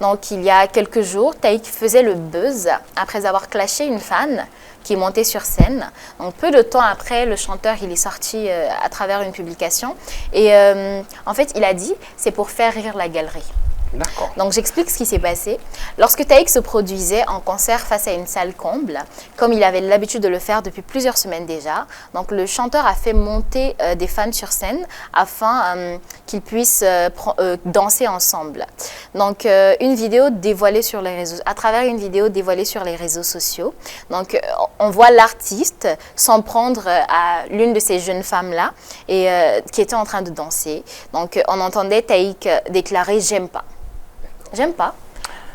S3: Donc, il y a quelques jours, Taïk faisait le buzz après avoir clashé une fan qui est montée sur scène. Donc, peu de temps après, le chanteur, il est sorti à travers une publication. Et en fait, il a dit, c'est pour faire rire la galerie.
S1: D'accord.
S3: Donc, j'explique ce qui s'est passé. Lorsque Taïk se produisait en concert face à une salle comble, comme il avait l'habitude de le faire depuis plusieurs semaines déjà, donc le chanteur a fait monter des fans sur scène afin qu'ils puissent danser ensemble. Donc, une vidéo dévoilée sur les réseaux, à travers une vidéo dévoilée sur les réseaux sociaux. Donc, on voit l'artiste s'en prendre à l'une de ces jeunes femmes-là et qui était en train de danser. Donc, on entendait Taïk déclarer « J'aime pas ». J'aime pas.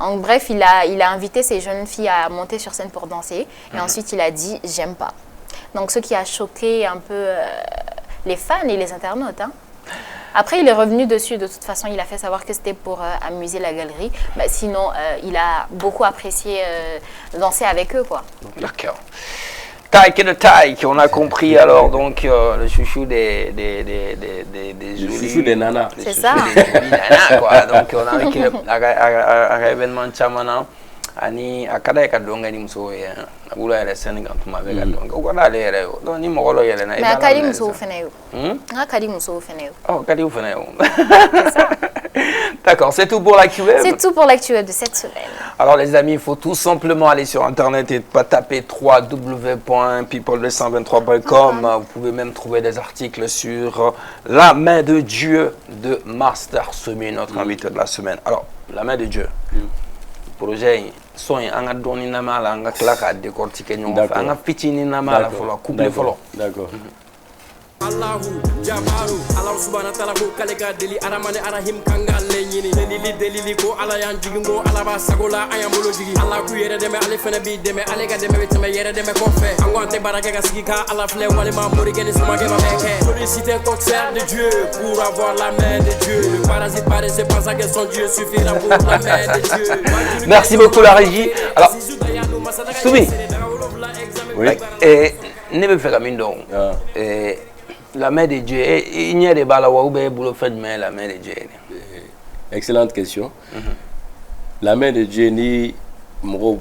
S3: En bref, il a invité ces jeunes filles à monter sur scène pour danser. Et ensuite, il a dit « j'aime pas ». Donc, ce qui a choqué un peu les fans et les internautes. Hein. Après, il est revenu dessus. De toute façon, il a fait savoir que c'était pour amuser la galerie. Bah, sinon, il a beaucoup apprécié danser avec eux, quoi.
S5: D'accord. Taïk et le Taïk, on a compris alors donc le chouchou des
S4: chouchou des nanas.
S3: C'est ça.
S5: Des jolies nanas quoi. Donc on a vu que à événement chamana ani akada ka donga ni muso ye ula ele Sénégal tuma be ka donga ko na le yere donc ni mogolo yele na
S3: mais akadi muso fene yo akadi muso fene yo
S5: oh kadi u fene yo D'accord, c'est tout pour l'actu web.
S3: C'est tout pour l'actu web de cette semaine.
S5: Alors les amis, il faut tout simplement aller sur internet et pas taper www.people223.com. Vous pouvez même trouver des articles sur la main de Dieu de Master Sumi, notre invité de la semaine. Alors, la main de Dieu. Projet soin anga doni na mala anga klaka décortiquer ñoo fa anga fitini na mala folo couple folo.
S4: D'accord.
S6: Allahu Jabaru Allah subhanahu wa ta'ala ko kalega deli aramane arahim kanga lenyini delili ko ala yan jigingo ala ba sagola ayam bolo jigi Allah ku yere deme ale fene bi deme ale ga deme beteme yere deme ko fe angonte baraka ga sigi ka ala fle wali ma mori gene suma ge ba meke solliciter un concert de Dieu pour avoir la main de Dieu le parasite paraît c'est pas ça que son Dieu suffira pour la main de Dieu.
S5: Merci beaucoup la régie. Alors Sumi.
S4: Oui.
S5: Et ne me fait comme donc la main de Dieu, il n'y a des balles ou bien boulot fait mais la main de Dieu.
S4: Excellente question. La main de Dieu ni mo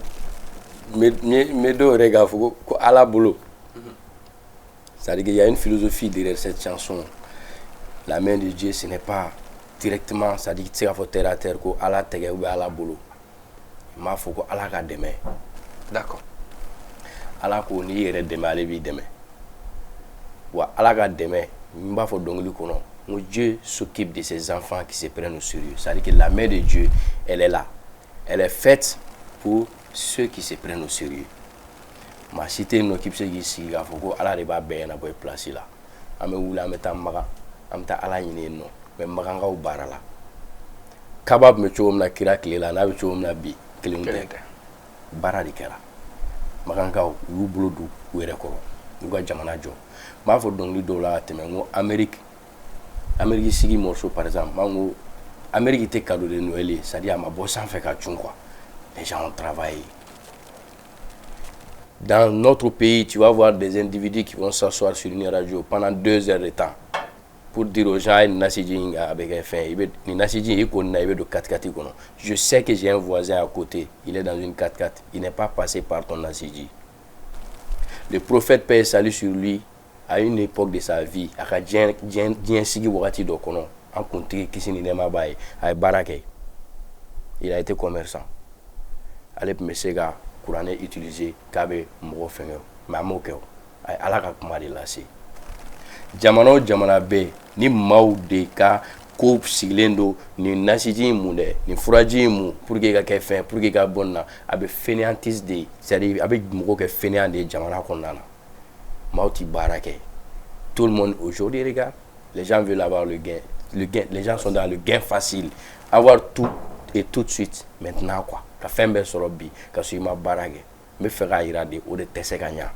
S4: me do rega ko ala boulot. C'est-à-dire qu'il y a une philosophie derrière cette chanson. La main de Dieu, ce n'est pas directement, c'est-à-dire que c'est à terre à terre ko ala tege ou ala boulot. Ma faut ko ala ka demain.
S5: D'accord.
S4: Ala ko ni yere demain ale bi demain. Wa ala ka demain, m'a faut dongli kono. Dieu s'occupe de ses enfants qui se prennent au sérieux. C'est-à-dire que la main de Dieu, elle est là. Elle est faite pour ceux qui se prennent au sérieux. Ma cité nous occupe ceux qui s'y ga foko ala de ba ben na boy place là. Ame wula meta maga, amta ala yine no, mais maga nga u barala. Kabab me chom na kira klela na be chom na bi kelunte. Bara di kela. Maga nga u buludu were ko. Nga jamana jo. Ma fo dongli do la teme ngo Amérique sigi morceau par exemple mango Amérique était cadeau de Noël c'est-à-dire ma boss en fait ka tchun quoi. Les gens ont travaillé. Dans notre pays, tu vas voir des individus qui vont s'asseoir sur une radio pendant 2 heures de temps pour dire aux gens Nasiji avec un fin ni Nasiji il connaît de 4x4 kono. Je sais que j'ai un voisin à côté, il est dans une 4x4, il n'est pas passé par ton Nasiji. Le prophète paix et salut sur lui. À une époque de sa vie, il a été commerçant. Alep Mesega, Kourané utilisé, Kabe, Mrofenger, Mamokeo, Alaka Kumari Lassi. Jamano Jamana B, ni Maudeka, Coupe Silendo, ni Nasiji Moude, ni Furaji Mou, pour que quelqu'un fait, pour que quelqu'un bon, avec fainéantis de, c'est-à-dire avec Mouke fainéant de Jamana Kondana. Mauti Barake. Tout le monde aujourd'hui regarde. Les gens veulent avoir le gain. Les gens sont dans le gain facile. Avoir tout et tout de suite. Maintenant quoi. La fin belle sur bi. Quand je ma barake. Me fera irade ou de tesse gagna.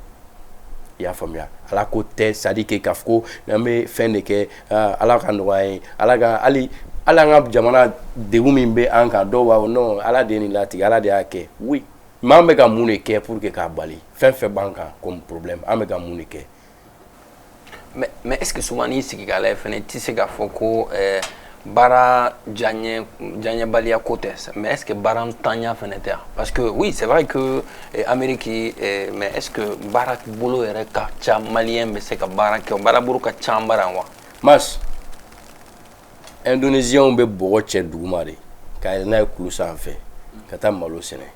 S4: Il y a famille. À la côté, ça dit que Kafko, mais fin de que à la candoye, à la ali. Ala ngab jamana de wumimbe anka do wa non ala de ni lati ala de ake. Oui. Mambe moune ke pour que ka bali fait banca comme problème amega moune ke
S5: mais est-ce que souvent ici qui galère fait tu sais gafoko Bara Djanye Balia côté, mais est-ce que Bara Tanya Fenêtre? Parce que oui, c'est vrai que Amérique, mais est-ce que Bara Bolo est un malien, mais c'est que Bara Buruka Chambaranwa?
S4: Mas, Indonésien, on peut beaucoup de Doumari, car il n'a pas fait, Kata Malo Séné.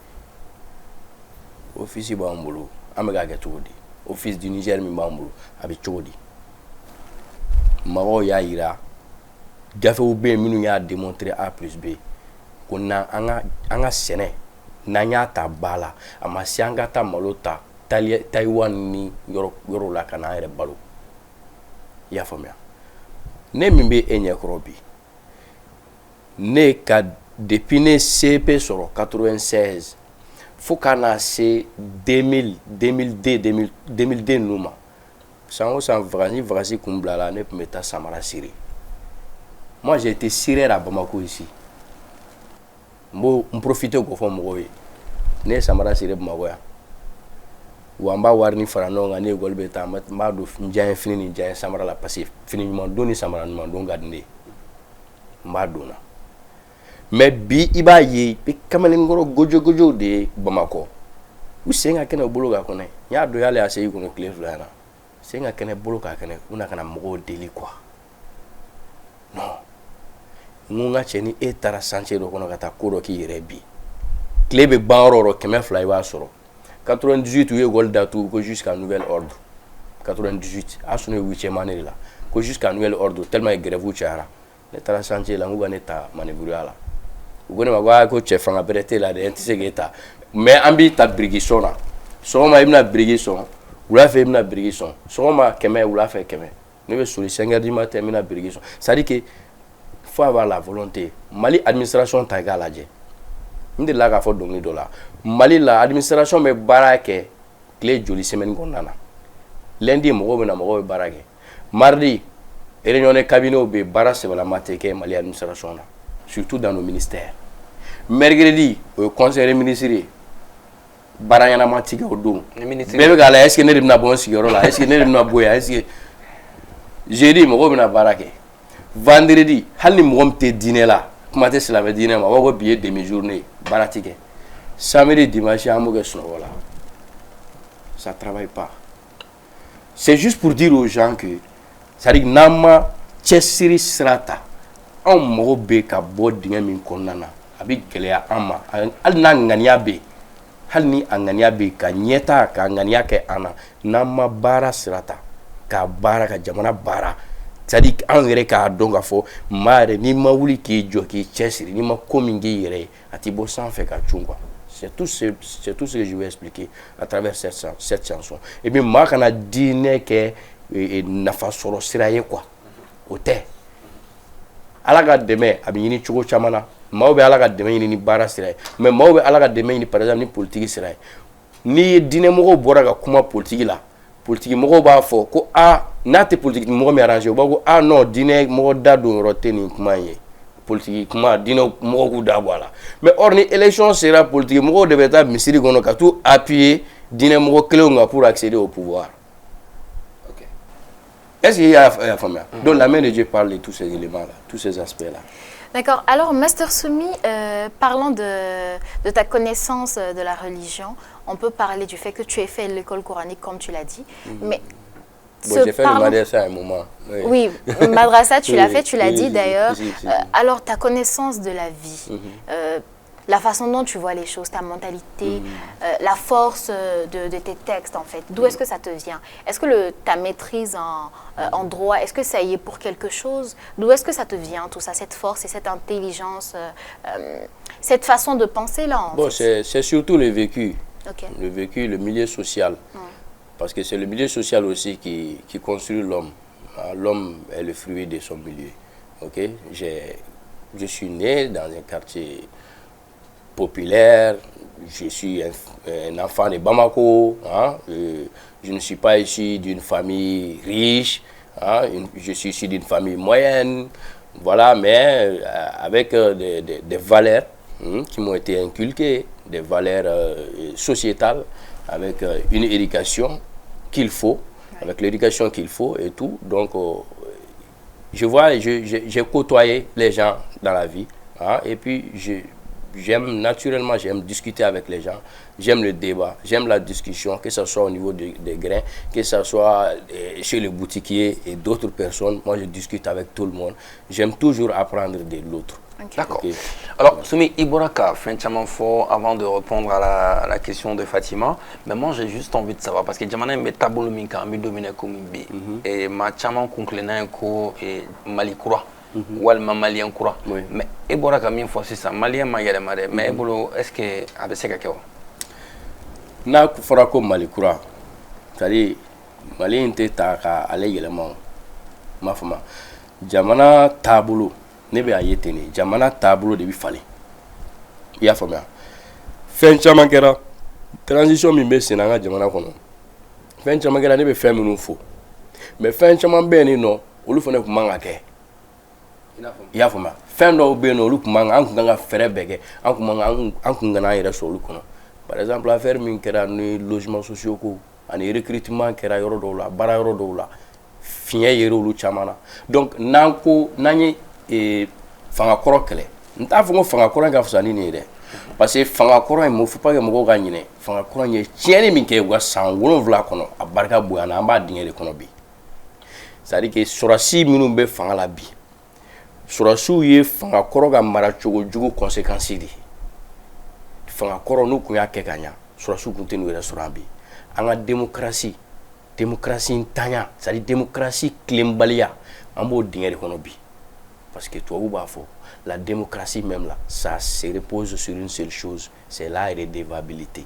S4: Office Bambolo, Amega Gatodi, Office du Niger Mibambolo, Abitodi. Maro Yaira. Gafe ou bien minu y'a démontré A plus B qu'on a anga sene n'anya ta bala ama si anga ta malota Taiwan ni yoro la kana ere balo ya famia ne mimbe enye krobi ne ka depuis ne CP soro 96 faut kana c'est 2002 numa sans vrasi kumbla la ne meta samara siri. Moi, j'ai été siré à Bamako ici. Je profite au fond de moi. Je suis siré Bamako. Je suis warni farano ngane golbeta ma do njaye fini njaye samara la passif fini mandoni samara mandon gadne madona mais bi iba ye bi kamane ngoro gojo de Bamako u senga kene bolo ga kone nya do yale ase yuko no clé flana senga kene bolo ka kene una kana mo deli quoi non munga cheni etara sanche do kono kata kuro ki yerebi klebe banroro keme fly wa soro 98 ou gol datu ko jusqu'à nouvel ordre 98 asune 8e année là ko jusqu'à nouvel ordre tellement grève chara etara sanche la nguga neta manevuriala ugone magwa ko chef nga berete la de ntisegeta mais ambi ta brigisona soma ibna brigisona ula fe ibna brigisona soma keme ula fe keme ne be soli 5h du matin ibna brigisona ça dit que faut avoir la volonté. Mali administration ta galaje. Inde la ka fo dongni dola. Mali la administration me barake clé joli semaine gondana. Lundi mo be na mo be barake. Mardi réunion cabinet be barase bala mateke Mali administration na. Surtout dans nos ministères. Mercredi au conseil ministériel barayana matike odo. Bebe gala est-ce que ne na bon sigoro la? Est-ce que ne na boya? Est-ce que jeudi mo be na barake. Vendredi, hali mom te dîner là, comment te cela veut dîner ma wa billet demi-journée, baratike. Samedi, dimanche, amoge sonola. Ça travaille pas. C'est juste pour dire aux gens que ça dit nama chesiri srata. On mo be ka bod dinga min konana. Abi geleya ama. Al na ngania be. Hal ni angania be ka nyeta ka ngania ke ana. Nama bara srata. Ka bara ka jamana bara. C'est-à-dire qu'en vrai, donc, ni ma wuli qui joki chessiri, ni ma komingi yere, atibo sans faire kachungwa. C'est tout ce que je vais expliquer à travers cette chanson. Et bien, moi, quand on a dîné que n'a pas solo siraye quoi, au thé. Alaga demain, abini chugo chamana. Maobe alaga demain ni bara siraye. Mais maobe alaga demain ni par exemple ni politique siraye. Ni dîner mo boraga kuma politique là. Politique mo ba fo ko a nate politique mo me arranger ba ko a non dîner mo da do roté ni kuma ye. Politique kuma dîner mo ko da voilà. Mais or ni élection sera politique mo devait être misiri gono ka tout appuyer dîner mo clé pour accéder au pouvoir. OK. Est-ce qu'il y a famille? Donc la main de Dieu parle de tous ces éléments là, tous ces aspects là.
S3: D'accord. Alors, Master Soumi, parlant de ta connaissance de la religion, on peut parler du fait que tu aies fait l'école coranique, comme tu l'as dit. Mais
S4: bon, j'ai fait le madrasa à un moment.
S3: Oui, madrasa, tu l'as fait, tu l'as dit d'ailleurs. Alors, ta connaissance de la vie, la façon dont tu vois les choses, ta mentalité, la force de tes textes, en fait. D'où est-ce que ça te vient? Est-ce que ta maîtrise en droit, est-ce que ça y est pour quelque chose? D'où est-ce que ça te vient, tout ça, cette force et cette intelligence, cette façon de penser là
S4: bon, c'est surtout le vécu.
S3: Okay.
S4: Le vécu, le milieu social. Parce que c'est le milieu social aussi qui construit l'homme. L'homme est le fruit de son milieu. Okay? Je suis né dans un quartier populaire, je suis un enfant de Bamako, hein, je ne suis pas issu d'une famille riche, hein, je suis issu d'une famille moyenne, voilà, mais avec des valeurs qui m'ont été inculquées, des valeurs sociétales, avec une éducation qu'il faut, avec l'éducation qu'il faut et tout, donc je vois, j'ai côtoyé les gens dans la vie, hein, et puis j'aime naturellement, j'aime discuter avec les gens, j'aime le débat, j'aime la discussion, que ce soit au niveau des grains, que ce soit chez le boutiquier et d'autres personnes. Moi, je discute avec tout le monde. J'aime toujours apprendre de l'autre.
S3: Ok.
S5: D'accord.
S4: Ok.
S5: Alors, Soumi Iboraka, finalement, fort avant de répondre à la question de Fatima, mais moi j'ai juste envie de savoir, parce que Jamana est tabou minka, mi domine comme bi, et ma chama conclena ko et Malikura, ou al malien kura.
S4: Oui.
S5: Mais Iboraka, mille fois c'est ça, malien ma yale mare, mais Ebolo, est-ce que avec ce que
S4: N'a fɔra ko Malikura, c'est-à-dire Malien tɛ ta ka ale yɛlɛma m'a faamu jamana taabolo ne bɛ a ye ten de jamana taabolo de bɛ falen i y'a faamuya fɛn caman kɛra transition min bɛ sen na an ka jamana kɔnɔ fɛn caman kɛra ne bɛ fɛn minnu fɔ mais fɛn caman bɛ yen nɔ olu fana tun man ka kɛ i y'a faamuya fɛn dɔw bɛ yen nɔ olu tun man kan an tun kan ka fɛɛrɛ bɛɛ kɛ an tun kana an yɛrɛ sɔrɔ olu kɔnɔ par exemple affaire min kɛra ni logements sociaux ko ani recrutement kɛra yɔrɔ dɔw la baara yɔrɔ dɔw la fiɲɛ yera olu caman na donc n'an ye fanga kɔrɔ kɛlɛ n t'a fɔ ko fanga kɔrɔ in ka fisa ni nin ye dɛ parce que fanga kɔrɔ in faut pas que mɔgɔw ka ɲinɛ fanga kɔrɔ in ye tiɲɛni min kɛ u ka san 7 kɔnɔ a barika bonyana an b'a dingɛ de kɔnɔ bi c'est à dire que sɔrɔsi minnu bɛ fanga la bi sɔrɔsiw ye fanga kɔrɔ ka mara cogo jugu conséquence de ye fanga kɔrɔ n'u kun y'a kɛ ka ɲa sɔrɔsiw kun tɛ n'u yɛrɛ sɔrɔ bi an ka démocratie ntanya c'est à dire démocratie tilenbaliya an b'o dingɛ de kɔnɔ bi parce que tubabu b'a fɔ la démocratie même là ça se repose sur une seule chose c'est la redevabilité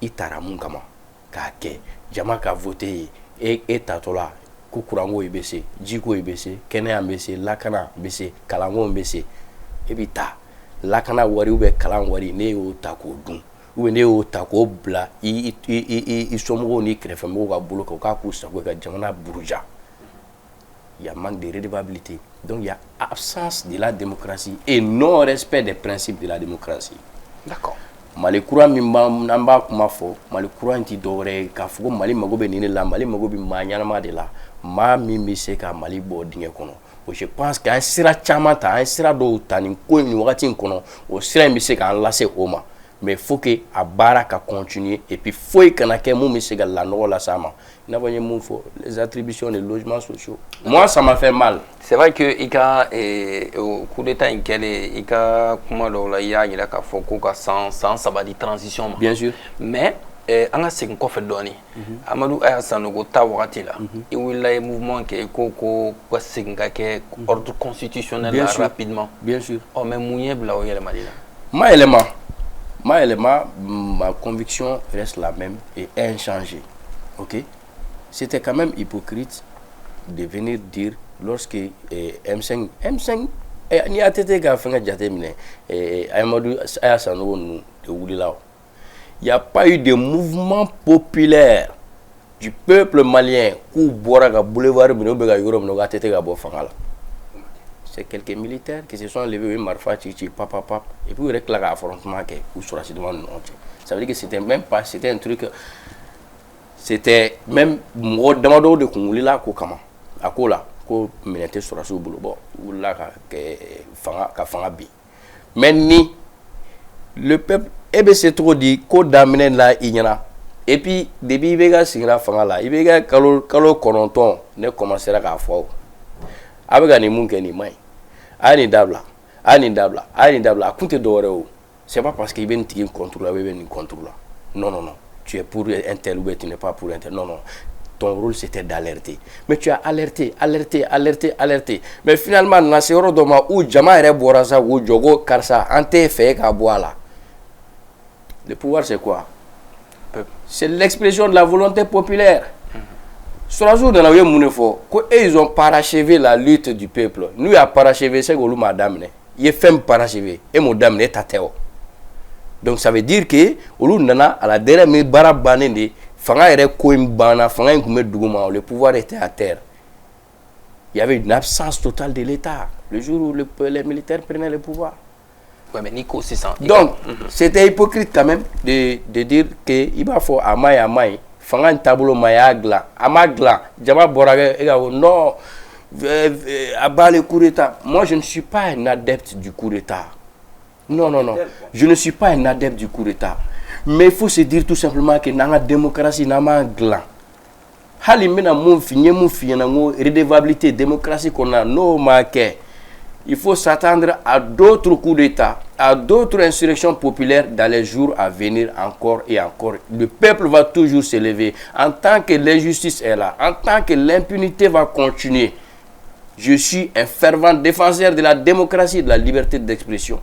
S4: i taara mun kama k'a kɛ jama ka voter ye e tatɔ la ko kuranko i bɛ se jiko i bɛ se kɛnɛya bɛ se lakana bɛ se kalanko bɛ se e bɛ taa lakana wari ou bien kalan wari ne y'o ta k'o dun ou bien ne y'o ta k'o bila i somɔgɔw ni kɛrɛfɛmɔgɔw ka bolo kan u k'a k'u sago ka jamana buruja. Il y a manque de redevabilité. Donc il y a absence de la démocratie et non-respect des principes de la démocratie.
S5: D'accord.
S4: Mali kura min n'an b'a kuma fɔ Mali kura in ti dɔwɛrɛ ye k'a fɔ ko Mali mago bɛ nin de la Mali mago bɛ maa ɲanama de la maa min bɛ se ka Mali bɔ dingɛ kɔnɔ. Je pense qu'un sira caman ta an sira dɔw ta nin ko nin wagati in kɔnɔ o sira in bɛ se k'an lase o ma mais il faut que a baara ka continuer et puis foyi kana kɛ mun bɛ se ka lanɔgɔ lase a ma i n'a fɔ n ye mun fɔ les attributions des logements sociaux moi ça m'a fait mal.
S5: C'est vrai que i ka coup d'état in kɛlen i ka kuma dɔw la i y'a yira k'a fɔ ko ka san 3 di transition ma.
S4: Bien sûr.
S5: Mais an ka segin kɔfɛ dɔɔni Amadu Aya Sanogo ta wagati la i wulila ye mouvement kɛ i ko ka segin ka kɛ ordre constitutionnel la rapidement.
S4: Bien sûr.
S5: Oh mais mun ye bila o yɛlɛmali la.
S4: Ma conviction reste la même et inchangée. Ok? C'était quand même hypocrite de venir dire lorsque M5 ni ATT ka fɛngɛ jateminɛ Amadou Aya Sanogo ninnu de wulila o. Il n'y a pas eu de mouvement populaire du peuple malien qui boira le boulevard c'est quelques militaires qui se sont levés marfa chichi papa et puis ils ont affrontement ou sur la situation. Ça veut dire que c'était même pas, c'était un truc, c'était même moi demandant de Kongolila ko kama akola ko minete sur la boulot bon ou là ka fanga bi mais ni le peuple c'est trop dit ko damine la ignana et puis depuis il va signer fanga la il va kalo kononton ne commencer à faire avec ni mun ke ni mai ani dabla akunte doreo c'est pas parce qu'il vient te contrôler il contrôle non tu es pour un tel ou tu n'es pas pour un tel non ton rôle c'était d'alerter mais tu as alerté mais finalement na sero doma ou jama ere borasa ou jogo karsa ante fait ka boala. Le pouvoir c'est quoi? C'est l'expression de la volonté populaire. Sur la jour de la ils ont parachevé la lutte du peuple. Nous avons parachevé ce que nous avons fait. Il fait parachevé. Et nous avons fait tateo. Donc ça veut dire que nous avons à la dernière minute le pouvoir était à terre. Il y avait une absence totale de l'État. Le jour où les militaires prenaient le pouvoir.
S5: Ouais, mais Nico, c'est ça.
S4: Donc, c'était hypocrite quand même de dire que il va faut amai. Fangan tableau mayagla amagla jama boraga non abat le coup d'État. Moi, je ne suis pas un adepte du coup d'État. Non, non, non. Je ne suis pas un adepte du coup d'État. Mais il faut se dire tout simplement que dans la démocratie, dans la gland. Redevabilité, démocratie qu'on a, no marqué. Il faut s'attendre à d'autres coups d'État, à d'autres insurrections populaires dans les jours à venir encore et encore. Le peuple va toujours se lever. En tant que l'injustice est là, en tant que l'impunité va continuer, je suis un fervent défenseur de la démocratie et de la liberté d'expression.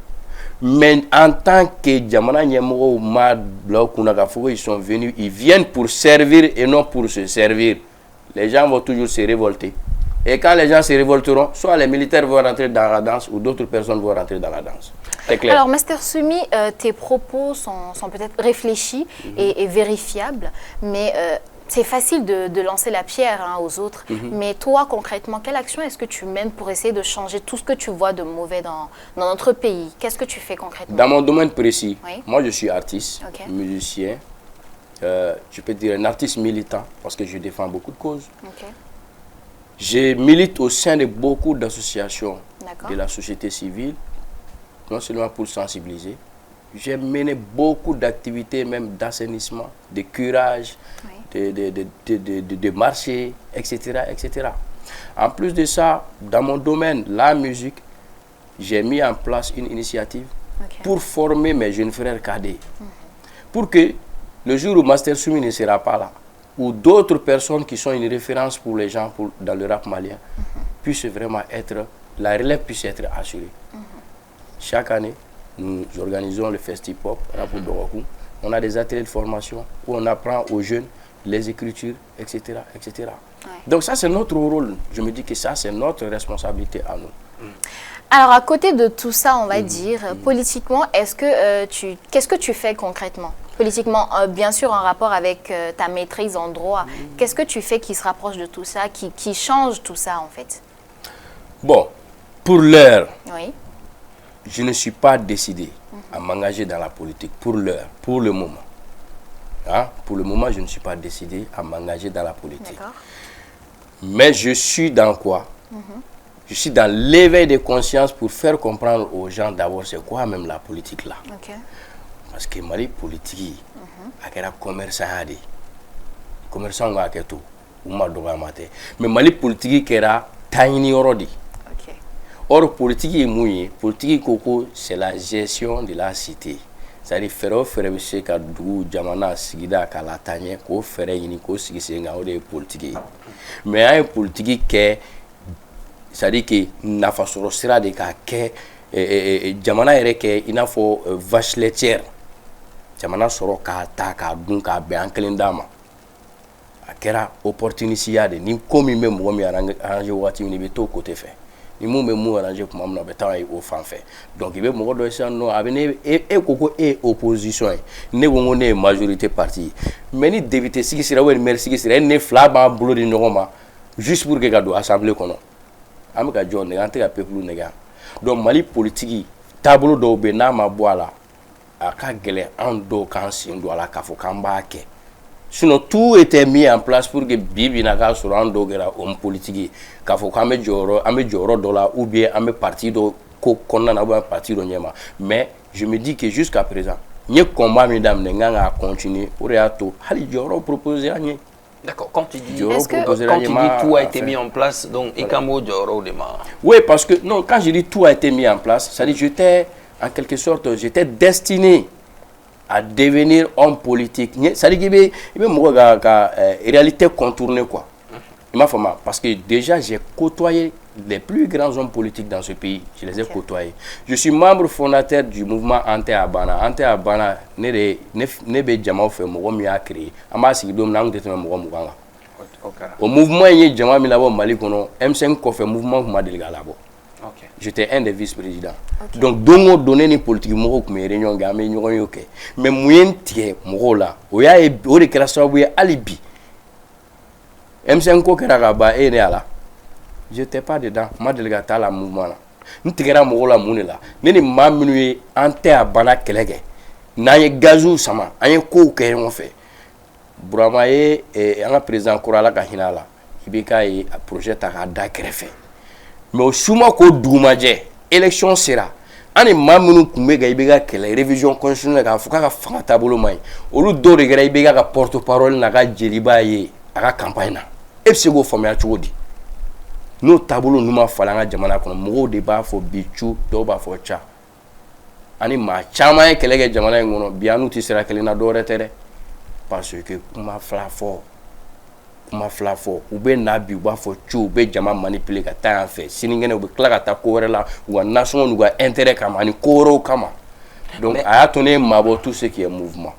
S4: Mais en tant que Djamana Nyemoro ils sont venus, ils viennent pour servir et non pour se servir. Les gens vont toujours se révolter. Et quand les gens se révolteront, soit les militaires vont rentrer dans la danse ou d'autres personnes vont rentrer dans la danse. C'est clair.
S3: Alors, Master Sumi, tes propos sont peut-être réfléchis et vérifiables, mais c'est facile de lancer la pierre aux autres. Mais toi, concrètement, quelle action est-ce que tu mènes pour essayer de changer tout ce que tu vois de mauvais dans notre pays? Qu'est-ce que tu fais concrètement?
S4: Dans mon domaine précis,
S3: oui.
S4: Moi je suis artiste, musicien, je peux dire un artiste militant parce que je défends beaucoup de causes. Je milite au sein de beaucoup d'associations de la société civile, non seulement pour sensibiliser. J'ai mené beaucoup d'activités, même d'assainissement, de curage, de marché, etc., etc. En plus de ça, dans mon domaine, la musique, j'ai mis en place une initiative pour former mes jeunes frères cadets. Pour que le jour où Master Sumi ne sera pas là, ou d'autres personnes qui sont une référence pour les gens dans le rap malien, puissent vraiment être, la relève puisse être assurée. Chaque année, nous organisons le Festipop, on a des ateliers de formation où on apprend aux jeunes les écritures, etc. etc. Donc ça, c'est notre rôle. Je me dis que ça, c'est notre responsabilité à nous.
S3: Alors, à côté de tout ça, on va dire, politiquement, qu'est-ce que tu fais concrètement? Politiquement, bien sûr, en rapport avec ta maîtrise en droit, qu'est-ce que tu fais qui se rapproche de tout ça, qui change tout ça, en fait?
S4: Bon, pour l'heure, je ne suis pas décidé à m'engager dans la politique, pour l'heure, pour le moment. Pour le moment, je ne suis pas décidé à m'engager dans la politique. Mais je suis dans quoi? Je suis dans l'éveil de conscience pour faire comprendre aux gens d'abord c'est quoi même la politique là. Parce que Mali politique, il y a commerçant, commerçant a tout, mais Mali politique qui est tiny orodi. Or politique est mouillé, politique c'est la gestion de la cité. C'est-à-dire faire monsieur ka dugu jamana sigida ka la tanye ko fere yini ko sigi senga o de politique. Mais un politique qui c'est-à-dire que nafa soro sira de ka ke jamana yɛrɛ kɛ i n'a fɔ vache laitière jamana sɔrɔ k'a ta k'a dun k'a bɛn an kelen d'a ma a kɛra opportunité de ni ko min bɛ mɔgɔ min arranger waati min i bɛ t'o côté fɛ ni mun bɛ mun arranger kuma min na o bɛ taa o fan fɛ donc i bɛ mɔgɔ dɔ sisan nɔ a bɛ ne e ko ko e opposition ye ne ko ko ne ye majorité parti mais ni député sigi sira ou maire sigi sira ne fila b'an bolo di ɲɔgɔn ma juste pour que ka don assemblée kɔnɔ an bɛ ka jɔ nɛgɛ an tɛ ka peuple nɛgɛ donc Mali politique tableau dɔw bɛ n'a ma bɔ a la a ka gɛlɛn an dɔw k'an sen don a la k'a fɔ k'an b'a kɛ sinon tout était mis en place pour que bi bi na k'a sɔrɔ an dɔw kɛra homme politique ye k'a fɔ k'an bɛ jɔyɔrɔ dɔ la ou bien an bɛ parti dɔ ko kɔnɔna na ou bien parti dɔ ɲɛma mais je me dis que jusqu'à présent n ye combat min daminɛ n kan k'a continuer o de y'a to hali jɔyɔrɔ proposé an ye.
S5: D'accord, quand tu dis tout a été mis en place, donc Ikamo Djoro Dema.
S4: Oui, parce que, non, quand je dis tout a été mis en place, ça dit j'étais, en quelque sorte, j'étais destiné à devenir homme politique. Ça dit qu'il y a une réalité contournée, quoi. Parce que déjà, j'ai côtoyé les plus grands hommes politiques dans ce pays. Je les ai côtoyés. Je suis membre fondateur du mouvement Ante-Abana. Ante-Abana, ne be jama fait mogo mi a créé. Ama sigi dom na ngete mogo muganga. Au mouvement y jama mi labo Mali kono, M5 ko fait mouvement kuma delega labo. J'étais un des vice-présidents. Donc dongo donné ni politique mogo kuma réunion ga me nyogo yoke. Mais moyen tie mogo la. O ya e o de kera sabu ya alibi. M5 ko kera ga ba e ne ala. Je n'étais pas dedans. Je suis dans le mouvement. Je suis dans le mouvement. Je suis dans le mouvement. Je suis dans le gazou sama. Je suis dans le président Korala Kahinala. Ibeka et projet Tarada Greffe. Mais au Souma ko Doumadje, élection sera. Ani mamunu kumega Ibeka que la révision constitutionnelle a fouka fanga tabolo mai. Olu do de gra Ibeka ka porte-parole na ga jeliba ye aga campagne na. E psego famia chodi. No tabolo numa falanga jamana kono mo de ba fo bichu do ba fo cha. Ani ma chama e kelege jamana ngono bianu ti sera kelina do retere parce que kuma flafo ou be nabi ou ba fo chu be jama manipuler ka ta en fait siningene ou be kla ka ta ko la ou nation ou intérêt kama ni koro kama donc a tourné mabo tout ce qui est mouvement.